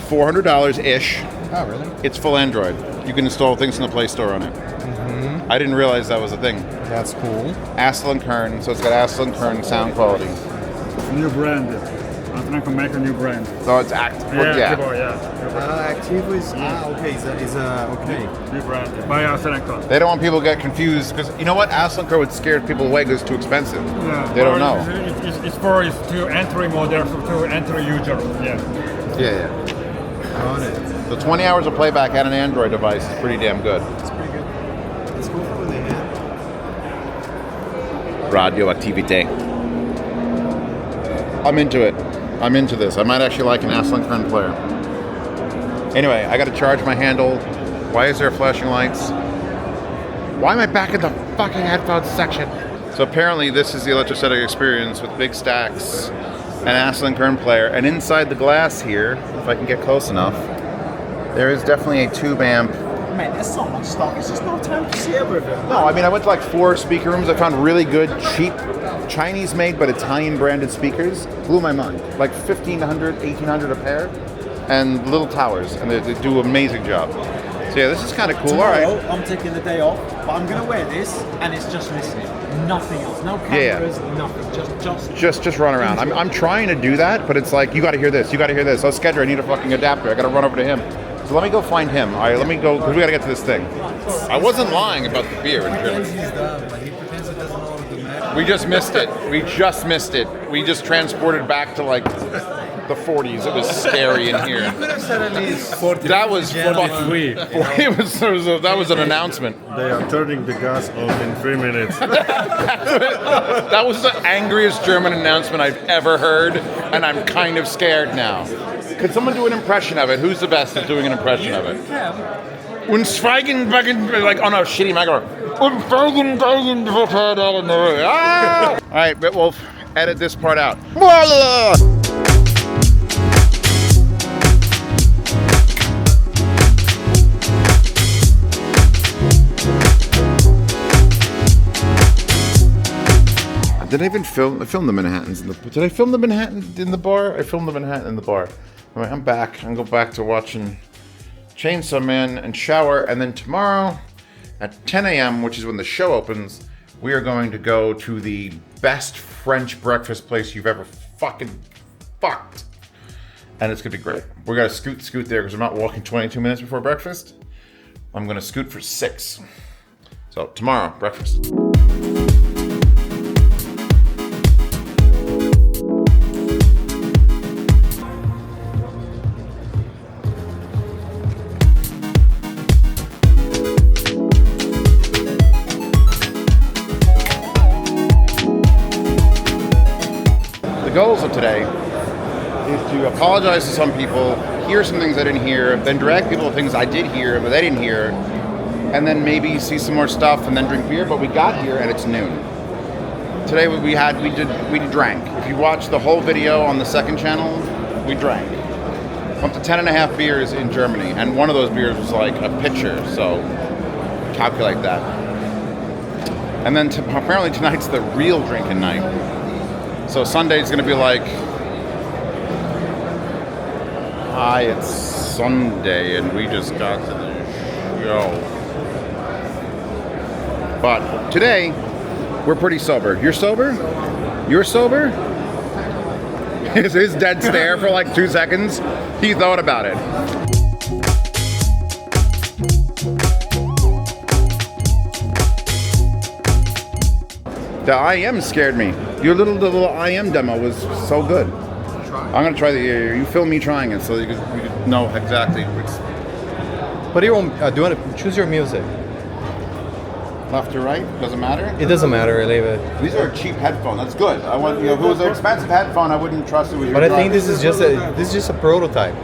$400-ish. Oh, really? It's full Android. You can install things in the Play Store on it. Mm-hmm. I didn't realize that was a thing. That's cool. Astle and Kern, so it's got Astle and Kern sound quality. New brand. Antonio can make a new brand. So it's Active. Yeah. Active is okay. Is okay. New brand. By Selector. They don't want people to get confused because you know what? Astle and Kern would scare people away because it's too expensive. Yeah. They don't know. It's for to entry model to entry user. Yeah. Yeah. Got it. The 20 hours of playback at an Android device is pretty damn good. It's pretty good. It's cool for the hand. Radioactivity. I'm into it. I'm into this. I might actually like an Astle and Kern player. Anyway, I got to charge my handle. Why is there flashing lights? Why am I back in the fucking headphones section? So apparently this is the electrostatic experience with big stacks, an Astle and Kern player, and inside the glass here, if I can get close enough, there is definitely a tube amp. Man, there's so much stuff. It's just no time to see everything. No, I mean, I went to like 4 speaker rooms. I found really good, cheap, Chinese-made but Italian-branded speakers. Blew my mind. Like $1,500, $1,800 a pair, and little towers, and they do an amazing job. So yeah, this is kind of cool. Tomorrow, All right. I'm taking the day off, but I'm gonna wear this, and it's just listening. Nothing else. No cameras. Nothing. Just run around. I'm trying to do that, but it's like you got to hear this. You got to hear this. Oh, Skedra, I need a fucking adapter. I got to run over to him. So let me go find him. All right, let me go because we got to get to this thing. I wasn't lying about the beer in Germany. We just missed it. We just missed it. We just transported back to like the 40s. It was scary in here. That was fucking. That was an announcement. They are turning the gas off in 3 minutes. That was the angriest German announcement I've ever heard, and I'm kind of scared now. Could someone do an impression of it? Who's the best at doing an impression of it? Und Schweigen, like on a shitty microphone. All right, Bitwolf, edit this part out. Did I even film? I filmed the Manhattans. Did I film the Manhattan in the bar? I filmed the Manhattan in the bar. All right, I'm back. I'm going back to watching Chainsaw Man and shower, and then tomorrow At 10 a.m., which is when the show opens, we are going to go to the best French breakfast place you've ever fucking fucked. And it's gonna be great. We're gonna scoot there because I'm not walking 22 minutes before breakfast. I'm gonna scoot for 6. So tomorrow, breakfast. The goals of today is to apologize to some people, hear some things I didn't hear, then direct people to things I did hear but they didn't hear, and then maybe see some more stuff and then drink beer. But we got here and it's noon. Today we drank. If you watch the whole video on the second channel, we drank. Up to 10.5 beers in Germany, and one of those beers was like a pitcher, so calculate that. And then apparently tonight's the real drinking night. So Sunday's gonna be like, hi, it's Sunday and we just got to the show. But today, we're pretty sober. You're sober? You're sober? His dead stare for like 2 seconds. He thought about it. The IM scared me. Your little IM demo was so good. I'm gonna try you film me trying it so you could know exactly what's. What do you want? Do you want to choose your music? Left or right? Doesn't matter? It doesn't matter, leave it. These are a cheap headphone. That's good. I want, if it was an expensive headphone, I wouldn't trust it with your But I think this is just a prototype.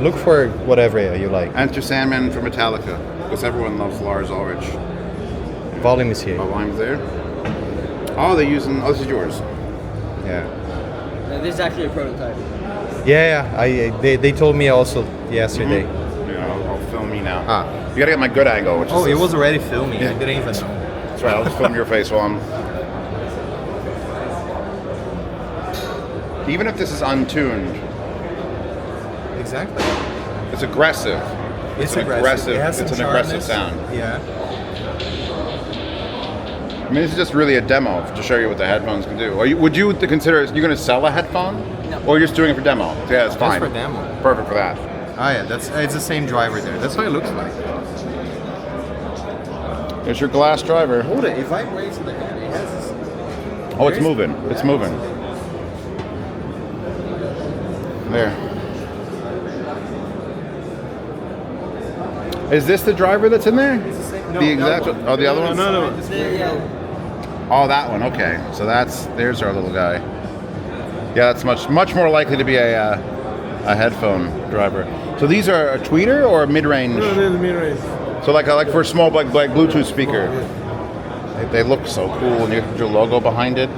Look for whatever you like. Enter Sandman from Metallica, because everyone loves Lars Ulrich. Volume is here. Oh, volume's there? Oh, they're using, this is yours. Yeah. This is actually a prototype. Yeah, they told me also yesterday. Mm-hmm. Yeah, I'll film me now. You gotta get my good angle. Which it is was already filming. Yeah. I didn't even know. That's right, I'll just film your face while I'm... Even if this is untuned. Exactly. It's aggressive. It's an aggressive. It's an aggressive sound. Yeah. I mean, this is just really a demo to show you what the headphones can do. Would you consider, you're going to sell a headphone? No. Or you're just doing it for demo? Yeah, it's fine. Just for demo. Perfect for that. Oh yeah, it's the same driver there. That's what it looks like. There's your glass driver. Hold it. If I raise the hand, it has this... Oh, it's moving. It's moving. There. Is this the driver that's in there? No, the exact one? Oh, the other one? No. Oh, that one. Okay. So there's our little guy. Yeah, that's much more likely to be a headphone driver. So these are a tweeter or a mid-range? No, they're the mid-range. So like for a small like Bluetooth speaker. They look so cool, and you have your logo behind it.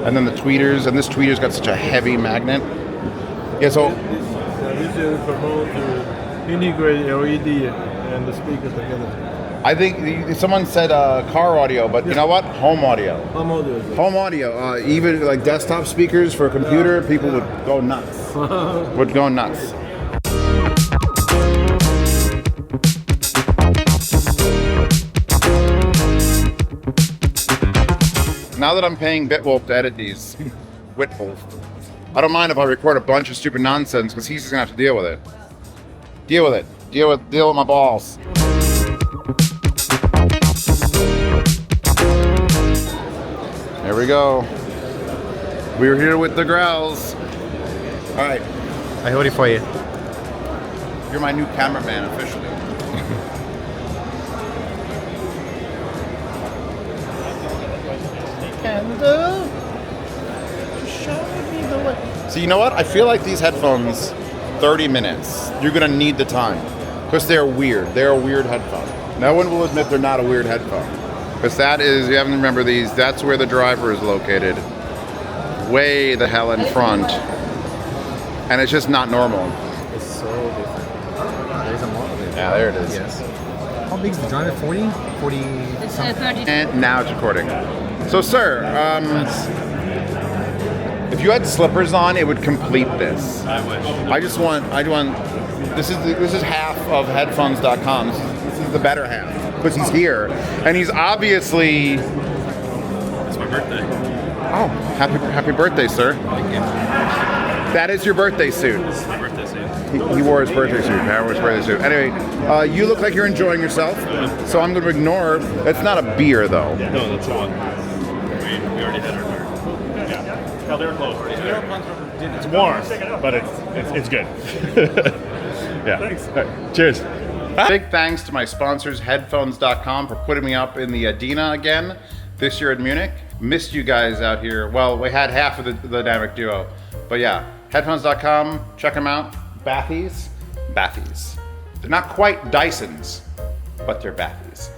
And then the tweeters, and this tweeter's got such a heavy magnet. Yeah, so... This is promote to integrate LED and the speaker together. I think someone said car audio, but you know what? Home audio. Home audio. Home audio. Even like desktop speakers for a computer, people would go nuts. Would go nuts. Now that I'm paying Bitwolf to edit these, Whitwolf, I don't mind if I record a bunch of stupid nonsense because he's just gonna have to deal with it. Deal with it. Deal with my balls. There we go. We're here with the growls. All right. I hold it for you. You're my new cameraman officially. So you know what? I feel like these headphones, 30 minutes, you're gonna need the time. Because they're weird. They're a weird headphone. No one will admit they're not a weird headphone. Because that is, you have to remember these, that's where the driver is located. Way the hell in front. And it's just not normal. It's so different. There's a model there. Yeah, there it is. Yes. How big is the driver? 40? 40? It's 30. And now it's recording. So sir, if you had slippers on, it would complete this. I wish. I want this is half of headphones.com. This is the better half because he's here, and he's obviously. It's my birthday. Oh, happy birthday, sir! Thank you. That is your birthday suit. This is my birthday suit. He wore his birthday suit. Howard wore his birthday suit. Anyway, you look like you're enjoying yourself, so I'm going to ignore. It's not a beer, though. No, that's the one. We already had our beer. Yeah. No, they're closed already. It's warm, but it's good. Yeah. Thanks. All right. Cheers. Big thanks to my sponsors, Headphones.com, for putting me up in the Adina again this year at Munich. Missed you guys out here. Well, we had half of the dynamic duo, but yeah, Headphones.com. Check them out. Bathies. They're not quite Dysons, but they're Bathies.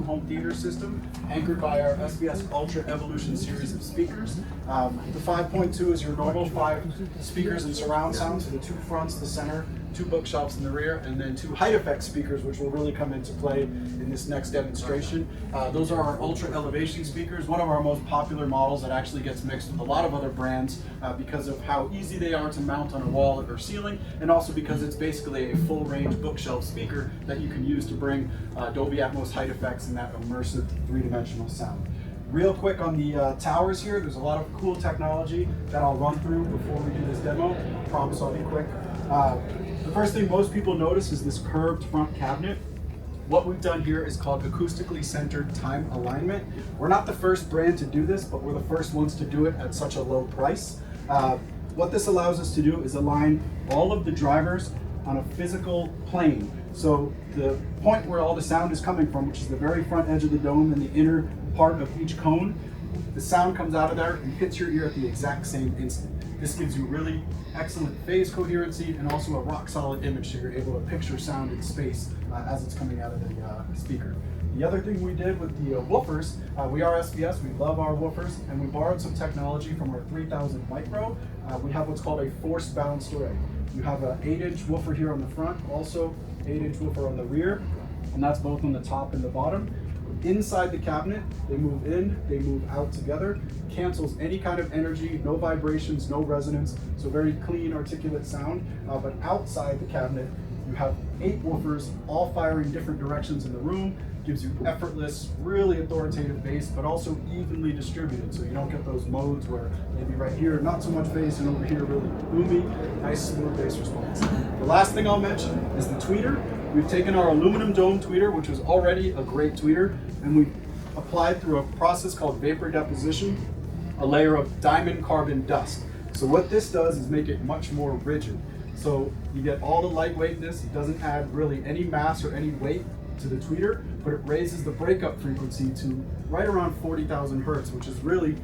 Home theater system anchored by our SBS Ultra Evolution series of speakers. The 5.2 is your normal 5 speakers and surround sound, so the 2 fronts, the center, 2 bookshelves in the rear, and then 2 height effect speakers, which will really come into play in this next demonstration. Those are our Ultra Elevation speakers, one of our most popular models that actually gets mixed with a lot of other brands because of how easy they are to mount on a wall or ceiling, and also because it's basically a full range bookshelf speaker that you can use to bring Dolby Atmos height effects and that immersive 3-dimensional sound. Real quick on the towers here, there's a lot of cool technology that I'll run through before we do this demo. I promise I'll be quick. The first thing most people notice is this curved front cabinet. What we've done here is called acoustically centered time alignment. We're not the first brand to do this, but we're the first ones to do it at such a low price. What this allows us to do is align all of the drivers on a physical plane. So the point where all the sound is coming from, which is the very front edge of the dome and the inner part of each cone, the sound comes out of there and hits your ear at the exact same instant. This gives you really excellent phase coherency and also a rock solid image, so you're able to picture sound in space as it's coming out of the speaker. The other thing we did with the woofers, we are SBS, we love our woofers, and we borrowed some technology from our 3000 micro. We have what's called a force balanced array. You have an 8-inch woofer here on the front, also 8-inch woofer on the rear, and that's both on the top and the bottom. Inside the cabinet, they move in, they move out together, cancels any kind of energy, no vibrations, no resonance, so very clean, articulate sound. But outside the cabinet, you have 8 woofers, all firing different directions in the room, gives you effortless, really authoritative bass, but also evenly distributed, so you don't get those modes where maybe right here, not so much bass, and over here really boomy, nice smooth bass response. The last thing I'll mention is the tweeter. We've taken our aluminum dome tweeter, which was already a great tweeter, and we applied through a process called vapor deposition, a layer of diamond carbon dust. So what this does is make it much more rigid. So you get all the lightweightness, it doesn't add really any mass or any weight to the tweeter, but it raises the breakup frequency to right around 40,000 hertz, which is really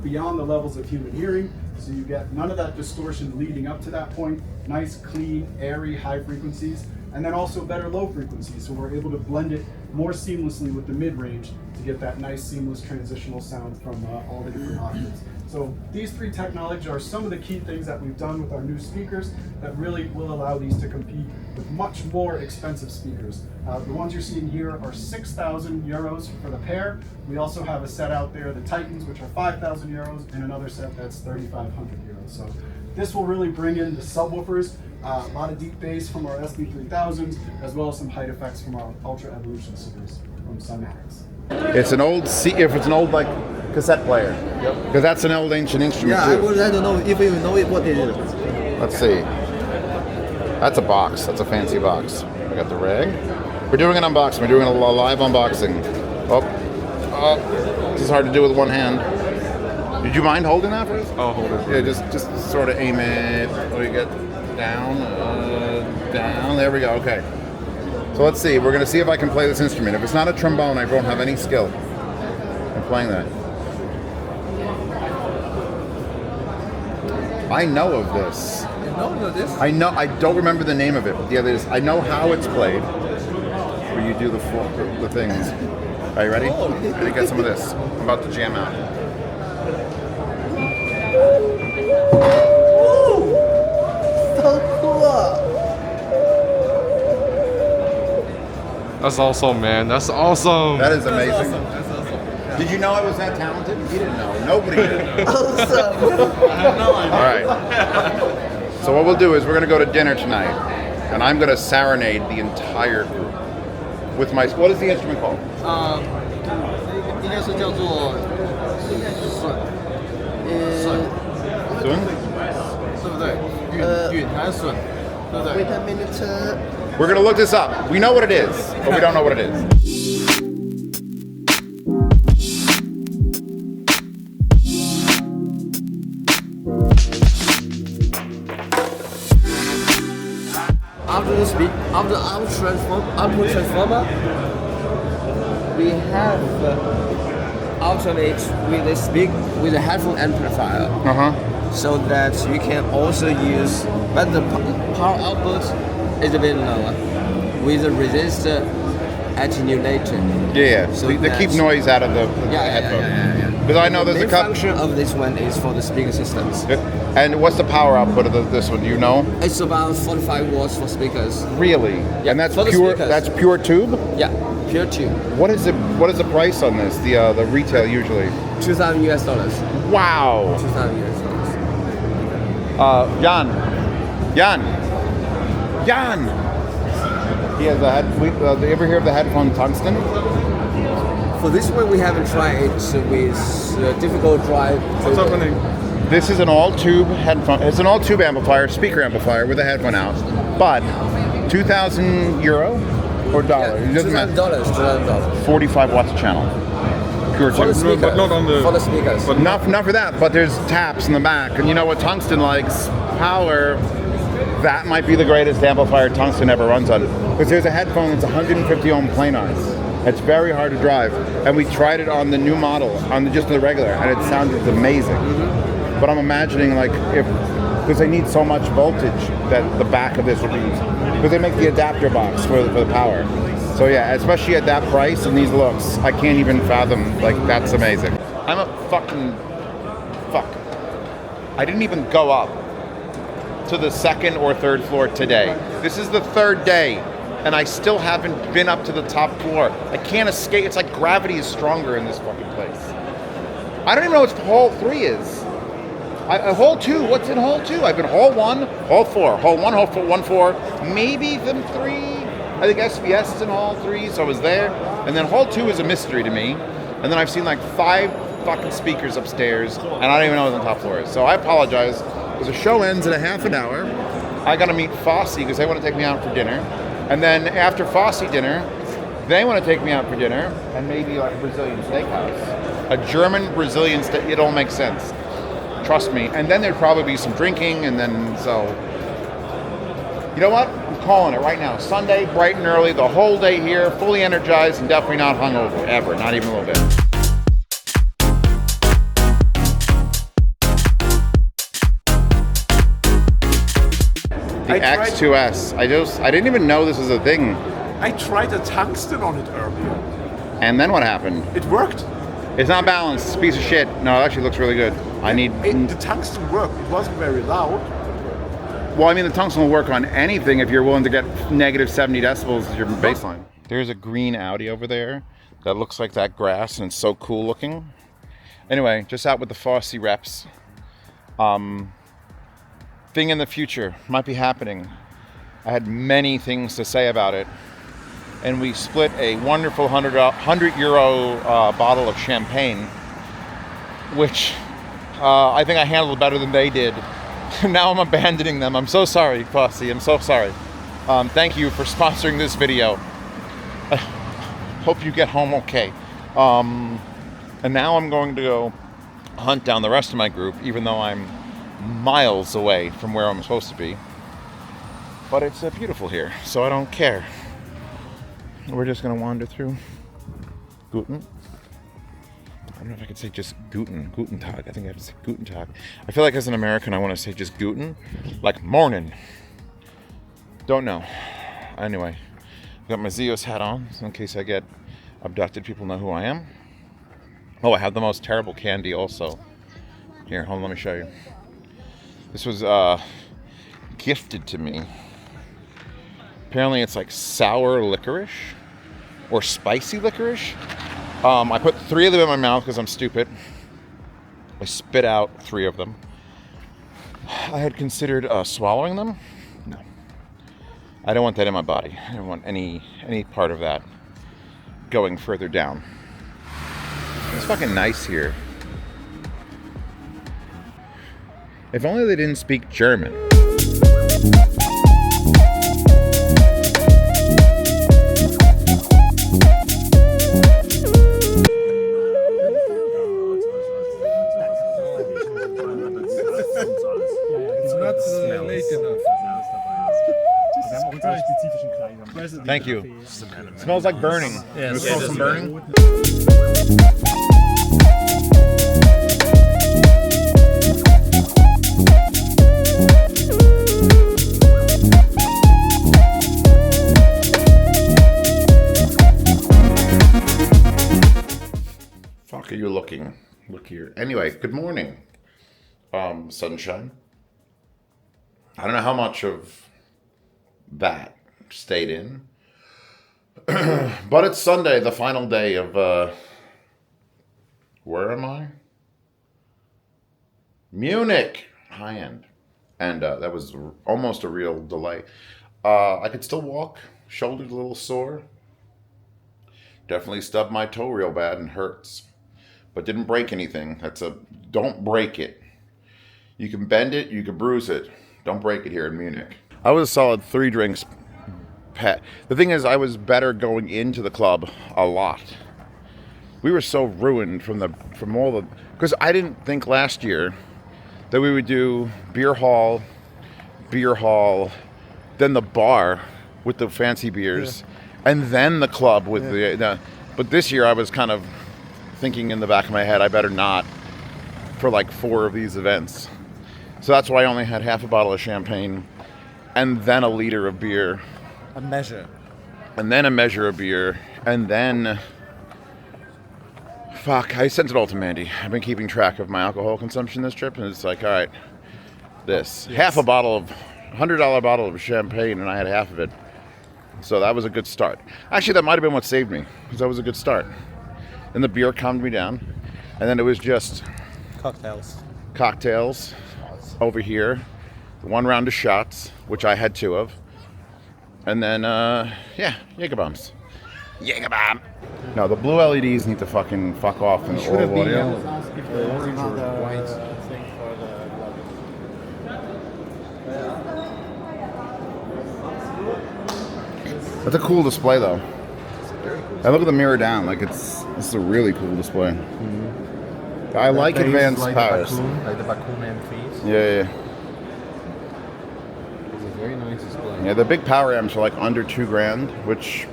beyond the levels of human hearing. So you get none of that distortion leading up to that point, nice, clean, airy high frequencies, and then also better low frequencies. So we're able to blend it more seamlessly with the mid-range to get that nice seamless transitional sound from all the different octaves. So these 3 technologies are some of the key things that we've done with our new speakers that really will allow these to compete with much more expensive speakers. The ones you're seeing here are 6,000 euros for the pair. We also have a set out there, the Titans, which are 5,000 euros, and another set that's 3,500 euros. So this will really bring in the subwoofers, a lot of deep bass from our SB3000s, as well as some height effects from our Ultra Evolution series from Cymatics. It's an old like cassette player, because that's an old ancient instrument too. I don't know if you know what it is. Let's see. That's a box. That's a fancy box. We got the rig. We're doing an unboxing. We're doing a live unboxing. Oh, this is hard to do with one hand. Did you mind holding that for us? I'll hold it. Yeah, just sort of aim it. We get down, down. There we go. Okay. So let's see. We're going to see if I can play this instrument. If it's not a trombone, I won't have any skill in playing that. I know of this. You know this? I know. I don't remember the name of it, but the other is I know how it's played. Where you do the things. Are you ready? Ready to get some of this. I'm about to jam out. Ooh, so cool. That's awesome, man. That's awesome. That is amazing. That's awesome. Did you know I was that talented? You didn't know. Nobody did. Awesome. I have no idea. All right. So what we'll do is we're going to go to dinner tonight, and I'm going to serenade the entire group with my. What is the instrument called? 应该是叫做笋，笋，对不对？允还是笋，对不对 ？Wait a minute. We're going to look this up. We know what it is, but we don't know what it is. After the speed, after output transformer, we have alternate with a with a headphone amplifier. So that you can also use, but the power output is a bit lower with a resistor attenuator. Yeah, So they keep noise out of the headphone. Yeah. Because I know there's the a couple. function of this one is for the speaker systems. And what's the power output of this one? Do you know? It's about 45 watts for speakers. Really? Yeah, And that's for the pure. speakers. That's pure tube. Yeah, pure tube. What is it? What is the price on this? The retail usually. $2,000 US. Wow. $2,000 US. Jan. He has a head. You ever hear of the headphone tungsten? For this one, we haven't tried it with difficult drive. What's happening? This is an all-tube headphone. It's an all-tube amplifier, speaker amplifier with a headphone out. But €2,000 or dollars? It doesn't matter. $2,000. 45 watts a channel. Pure For the tube. speakers. But not on the. For the speakers. But not for that. But there's taps in the back, and you know what tungsten likes? Power. That might be the greatest amplifier tungsten ever runs on. Because there's a headphone that's 150 ohm plain eyes. It's very hard to drive, and we tried it on the new model, on just the regular, and it sounded amazing. But I'm imagining because they need so much voltage that the back of this would be, because they make the adapter box for the power. So yeah, especially at that price and these looks, I can't even fathom. That's amazing. I'm a fuck. I didn't even go up to the second or third floor today. This is the third day, and I still haven't been up to the top floor. I can't escape. It's like gravity is stronger in this fucking place. I don't even know what hall 3 is. Hall 2, what's in hall 2? I've been hall 1, hall 4, hall 1, hall 4, 1, 4, maybe them 3. I think SBS is in hall 3, so I was there. And then hall 2 is a mystery to me. And then I've seen 5 fucking speakers upstairs, and I don't even know what's on the top floor is. So I apologize. Because the show ends in a half an hour. I gotta meet Fosse because they want to take me out for dinner. And then after Fosse dinner, they want to take me out for dinner and maybe a Brazilian steakhouse. A German Brazilian steak, it all makes sense. Trust me. And then there'd probably be some drinking, and then you know what? I'm calling it right now. Sunday, bright and early, the whole day here, fully energized and definitely not hungover, ever, not even a little bit. The X2S. I didn't even know this was a thing. I tried a tungsten on it earlier. And then what happened? It worked. It's not balanced. It's a piece of shit. No, it actually looks really good. The tungsten worked. It wasn't very loud. Well, I mean, the tungsten will work on anything if you're willing to get negative 70 decibels as your baseline. There's a green Audi over there that looks like that grass, and it's so cool looking. Anyway, just out with the Fosse reps. Thing in the future might be happening. I had many things to say about it, and we split a wonderful €100 bottle of champagne, which I think I handled better than they did. Now I'm abandoning them. I'm so sorry, Fosse. I'm so sorry. Thank you for sponsoring this video. I hope you get home okay. And now I'm going to go hunt down the rest of my group, even though I'm miles away from where I'm supposed to be. But it's beautiful here, so I don't care. We're just gonna wander through. Guten. I don't know if I could say just Guten. Guten Tag. I think I have to say Guten Tag. I feel like as an American I want to say just Guten. Like morning. Don't know. Anyway, got my Zeos hat on in case I get abducted. People know who I am. Oh, I have the most terrible candy also. Here, hold on, let me show you. This was gifted to me. Apparently it's like sour licorice or spicy licorice. I put 3 of them in my mouth because I'm stupid. I spit out 3 of them. I had considered swallowing them. No. I don't want that in my body. I don't want any part of that going further down. It's fucking nice here. If only they didn't speak German. Thank you. It smells like burning. Yeah, it smells some burning. Fuck are you looking? Look here. Anyway, good morning. Sunshine. I don't know how much of that stayed in. But it's Sunday, the final day of, where am I? Munich, high-end. And that was almost a real delay. I could still walk, shoulders a little sore. Definitely stubbed my toe real bad and hurts. But didn't break anything. Don't break it. You can bend it, you can bruise it. Don't break it here in Munich. I was a solid 3 drinks. The thing is, I was better going into the club a lot. We were so ruined from all the... Because I didn't think last year that we would do beer hall, then the bar with the fancy beers, and then the club with the... But this year I was kind of thinking in the back of my head, I better not for like 4 of these events. So that's why I only had half a bottle of champagne and then a liter of beer. A measure. And then a measure of beer. And then... Fuck, I sent it all to Mandy. I've been keeping track of my alcohol consumption this trip, and it's like, all right, this. Yes. Half a bottle of... $100 bottle of champagne, and I had half of it. So that was a good start. Actually, that might have been what saved me, because that was a good start. Then the beer calmed me down, and then it was just... Cocktails over here. 1 round of shots, which I had 2 of. And then, Jägerbombs. Jägerbomb! No, the blue LEDs need to fucking fuck off in the oral audio. That's a cool display, though. I look at the mirror down, like this is a really cool display. Mm-hmm. I like advanced powers. Like the Bakun M3s. Yeah. It's a very nice display. Yeah, the big power amps are like under $2,000, which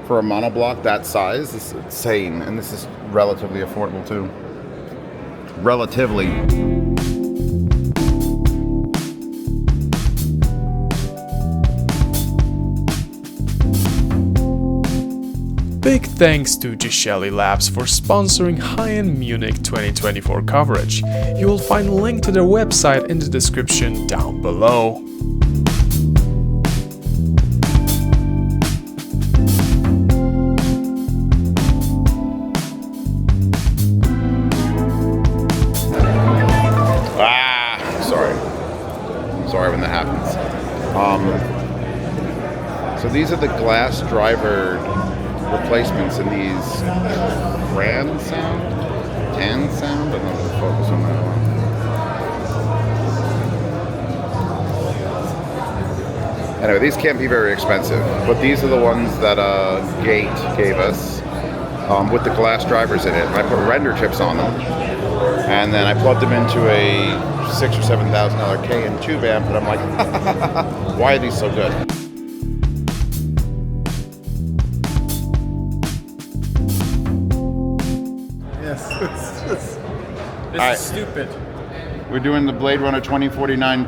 for a monoblock that size is insane, and this is relatively affordable too. Relatively. Big thanks to Gishelli Labs for sponsoring high-end Munich 2024 coverage. You will find a link to their website in the description down below. Sorry when that happens. So these are the glass driver replacements in these tan sound. I don't know if we'll focus on that one. Anyway, these can't be very expensive, but these are the ones that Gate gave us with the glass drivers in it. And I put render chips on them, and then I plugged them into a $6,000 or $7,000 K&2 tube amp, and I'm like, why are these so good? This is stupid. We're doing the Blade Runner 2049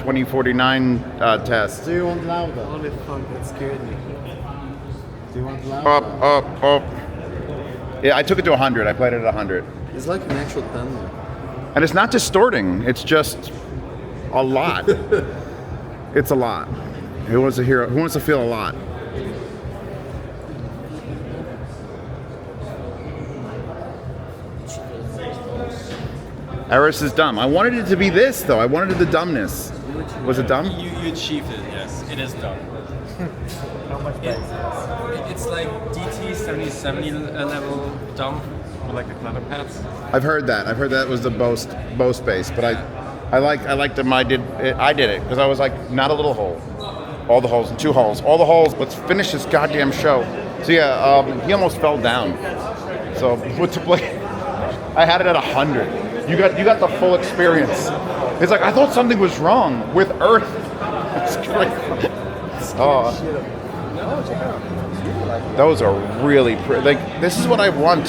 test. Do you want louder? Holy fuck, that scared me. Do you want louder? Up. Yeah, I took it to 100. I played it at 100. It's like an actual thunder. And it's not distorting. It's just a lot. It's a lot. Who wants to hear? Who wants to feel a lot? Eris is dumb. I wanted it to be this though. I wanted the dumbness. Was it dumb? You achieved it, yes. It is dumb. How much It's like DT 7070 level dumb with like the clutter pads. I've heard that. I've heard that was the Bose bass, but I liked them. I did it because I was like, not a little hole. All the holes, 2 holes, all the holes. Let's finish this goddamn show. So yeah, he almost fell down. So with the play, I had it at 100. You got the full experience. It's like I thought something was wrong with Earth. It's great. Oh, those are really pretty. Like this is what I want.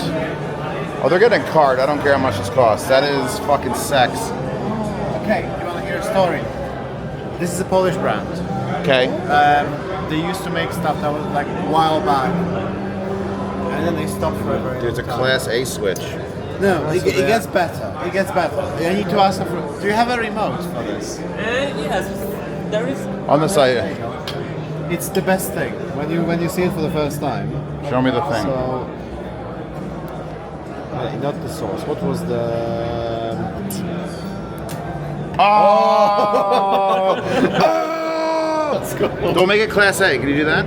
Oh, they're getting a card. I don't care how much this costs. That is fucking sex. Okay, you want to hear a story? This is a Polish brand. Okay. They used to make stuff that was like a while back, and then they stopped for a very long There's a time. Class A switch. No, it gets better. It gets better. I need to ask them for. Do you have a remote for this? Yes, there is. On the side. It's the best thing when you see it for the first time. Show me the thing. So, not the source. What was the? Oh! Let's go. Don't make it Class A. Can you do that?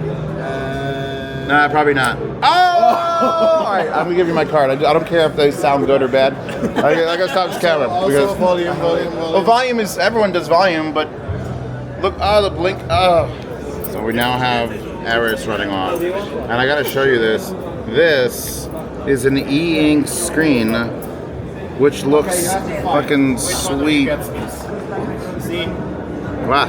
Nah, probably not. Oh! All right, I'm gonna give you my card. I don't care if they sound good or bad. I gotta stop this camera. Also, volume. Well, volume is everyone does volume, but look, the blink. So we now have Eris running off, and I gotta show you this. This is an e-ink screen, which looks fucking sweet. See? Wow.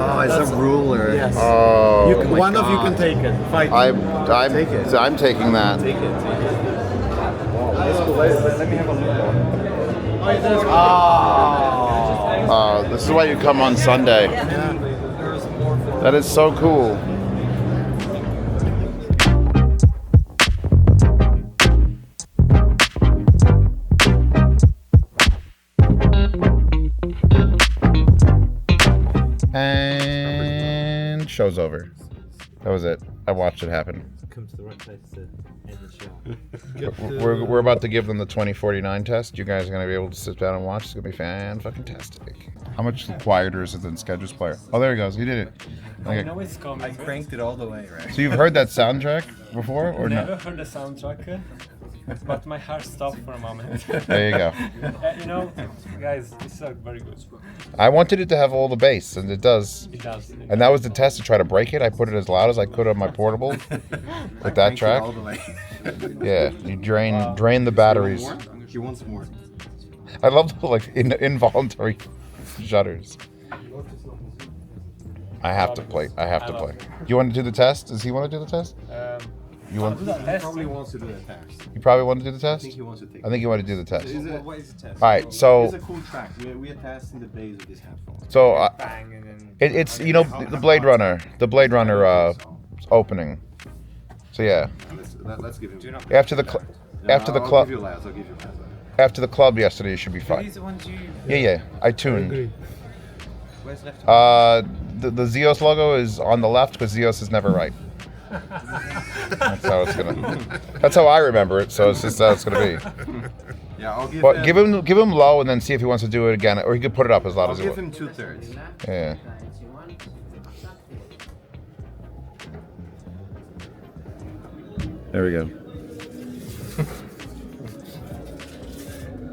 Oh, it's a ruler. Yes. Oh, One of you can take it. Fight. I'm taking that. Take it. Let me have a look. This is why you come on Sunday. That is so cool. And show's over. That was it. I watched it happen. Come to the right place to end the show. We're about to give them the 2049 test. You guys are going to be able to sit down and watch. It's going to be fan-fucking-tastic. How much quieter is it than Schedules Player? Oh, there he goes. He did it. Okay. know it's coming. I cranked it all the way, right? So you've heard that soundtrack before, or Never no? heard the soundtrack, but my heart stopped for a moment. There you go. You know, guys, it's very good. I wanted it to have all the bass, and it does. It does. And that was the test to try to break it. I put it as loud as I could on my portable with that track. All the way. Yeah, you drain the batteries. He wants more. I love the involuntary shudders. I have to play. You want to do the test? Does he want to do the test? He probably wants to do the test. You probably want to do the test? I think he wants to take it. I think you want to do the test. What is the test? All right, so it's a cool track. We are testing the bass of this headphone. So it's the Blade Runner opening. So yeah. Let's give him. After the club. I'll give you last. After the club yesterday, you should be fine. These ones you. Yeah. I tuned. Where's left? The Zeos logo is on the left because Zeos is never right. That's how it's gonna. That's how I remember it. So it's just how it's gonna be. Yeah, I'll give. But give him low and then see if he wants to do it again, or he could put it up as loud as he I'll wants. give him 2/3. Yeah. There we go.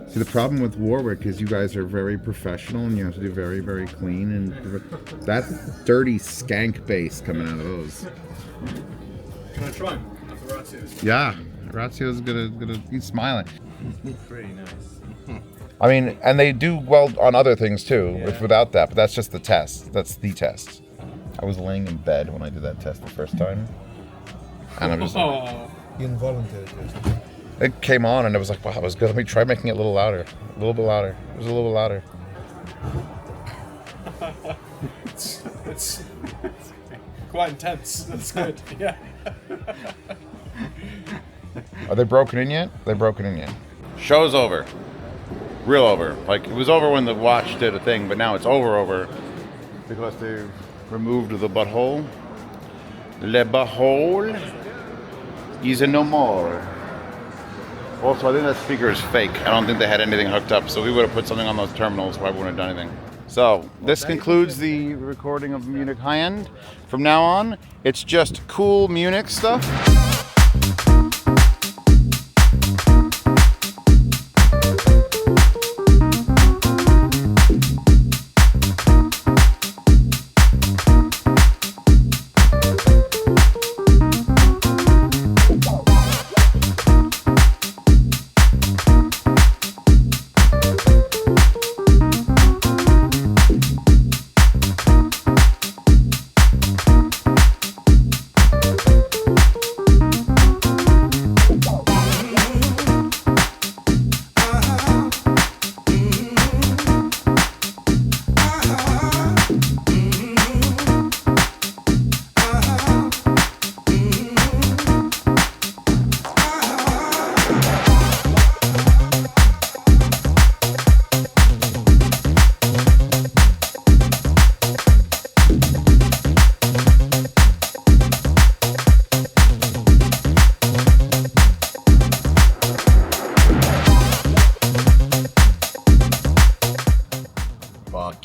See, the problem with Warwick is you guys are very professional and you have to do very, very clean. And that dirty skank bass coming out of those. Can I try them? Ratio's. Yeah, Ratio's gonna he's smiling. Pretty nice. I mean, and they do well on other things too, without that, but that's just the test. That's the test. I was laying in bed when I did that test the first time. And I'm just Involuntary test. It came on and it was like, wow, it was good. Let me try making it a little louder. A little bit louder. It was a little bit louder. it's quite intense. That's good. Yeah. Are they broken in yet? They broken in yet? Show's over. Real over. Like, it was over when the watch did a thing, but now it's over because they removed the butthole. Le butthole is no more. Also, I think that speaker is fake. I don't think they had anything hooked up, so we would have put something on those terminals, but I wouldn't have done anything. So, this concludes the recording of Munich High End. From now on, it's just cool Munich stuff.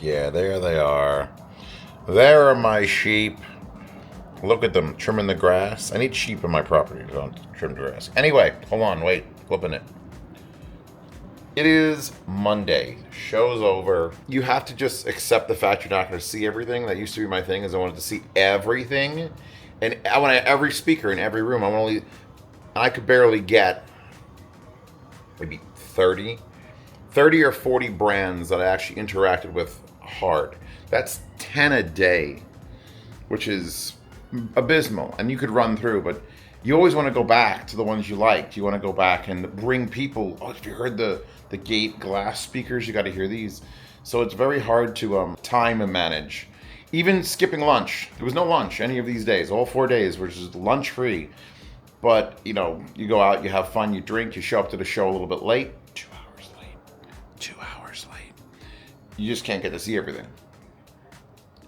Yeah, there they are. There are my sheep. Look at them trimming the grass. I need sheep in my property, don't trim the grass. Anyway, hold on, wait, flipping it. It is Monday. Show's over. You have to just accept the fact you're not going to see everything. That used to be my thing, is I wanted to see everything. And I want every speaker in every room. I could barely get maybe 30 or 40 brands that I actually interacted with hard. That's 10 a day, which is abysmal. And you could run through, but you always want to go back to the ones you liked. You want to go back and bring people. Oh, if you heard the gate glass speakers, you got to hear these. So it's very hard to time and manage. Even skipping lunch. There was no lunch any of these days. All 4 days were just lunch free. But, you know, you go out, you have fun, you drink, you show up to the show a little bit late. 2 hours late. 2 hours late. You just can't get to see everything.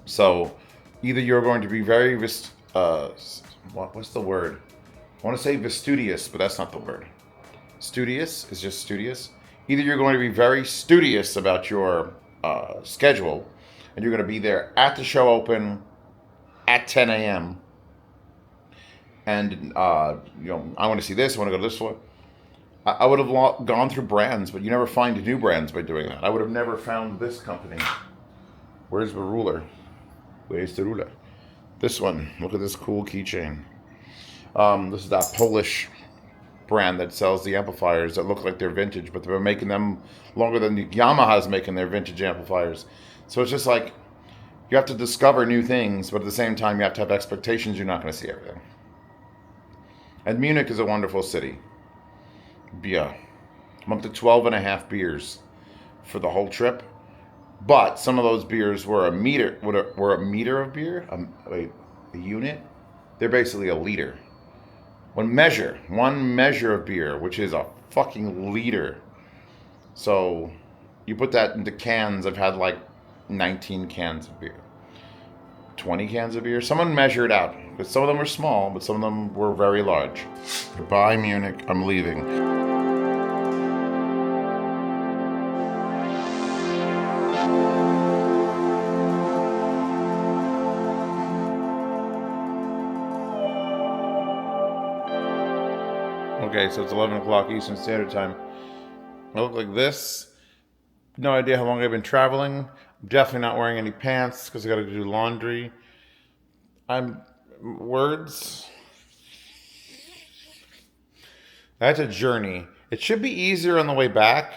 So either you're going to be very, what's the word? I want to say fastidious, but that's not the word. Studious is just studious. Either you're going to be very studious about your schedule, and you're going to be there at the show open at 10 a.m. And, you know, I want to see this, I want to go to this one. I would have gone through brands, but you never find new brands by doing that. I would have never found this company. Where's the ruler? Where's the ruler? This one. Look at this cool keychain. This is that Polish brand that sells the amplifiers that look like they're vintage, but they've been making them longer than Yamaha's making their vintage amplifiers. So it's just like, you have to discover new things, but at the same time, you have to have expectations you're not going to see everything. And Munich is a wonderful city. Yeah. I'm up to 12 and a half beers for the whole trip. But some of those beers were a meter of beer? A unit? They're basically a liter. One measure of beer, which is a fucking liter. So you put that into cans. I've had like 19 cans of beer. 20 cans of beer. Someone measured out. Because some of them were small, but some of them were very large. Goodbye, Munich. I'm leaving. Okay, so it's 11 o'clock Eastern Standard Time. I look like this. No idea how long I've been traveling. I'm definitely not wearing any pants because I got to do laundry. Words. That's a journey. It should be easier on the way back,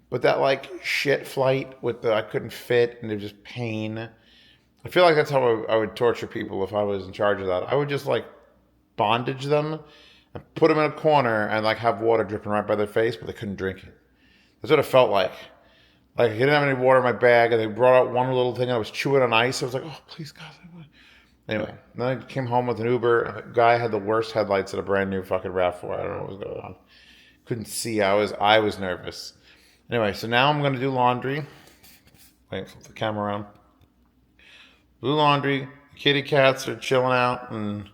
but that like shit flight with the I couldn't fit and it was just pain. I feel like that's how I would torture people if I was in charge of that. I would just like bondage them and put them in a corner and like have water dripping right by their face, but they couldn't drink it. That's what it felt like. Like I didn't have any water in my bag, and they brought out one little thing. And I was chewing on ice. I was like, "Oh, please, God." Anyway, then I came home with an Uber. And the guy had the worst headlights at a brand new fucking RAV4. I don't know what was going on. Couldn't see. I was nervous. Anyway, so now I'm gonna do laundry. Wait, flip the camera around. Do laundry. The kitty cats are chilling out, and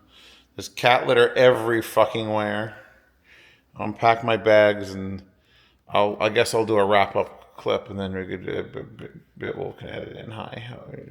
there's cat litter every fucking where. unpack my bags, and I guess I'll do a wrap up clip, and then we'll edit in. Hi, how are you doing?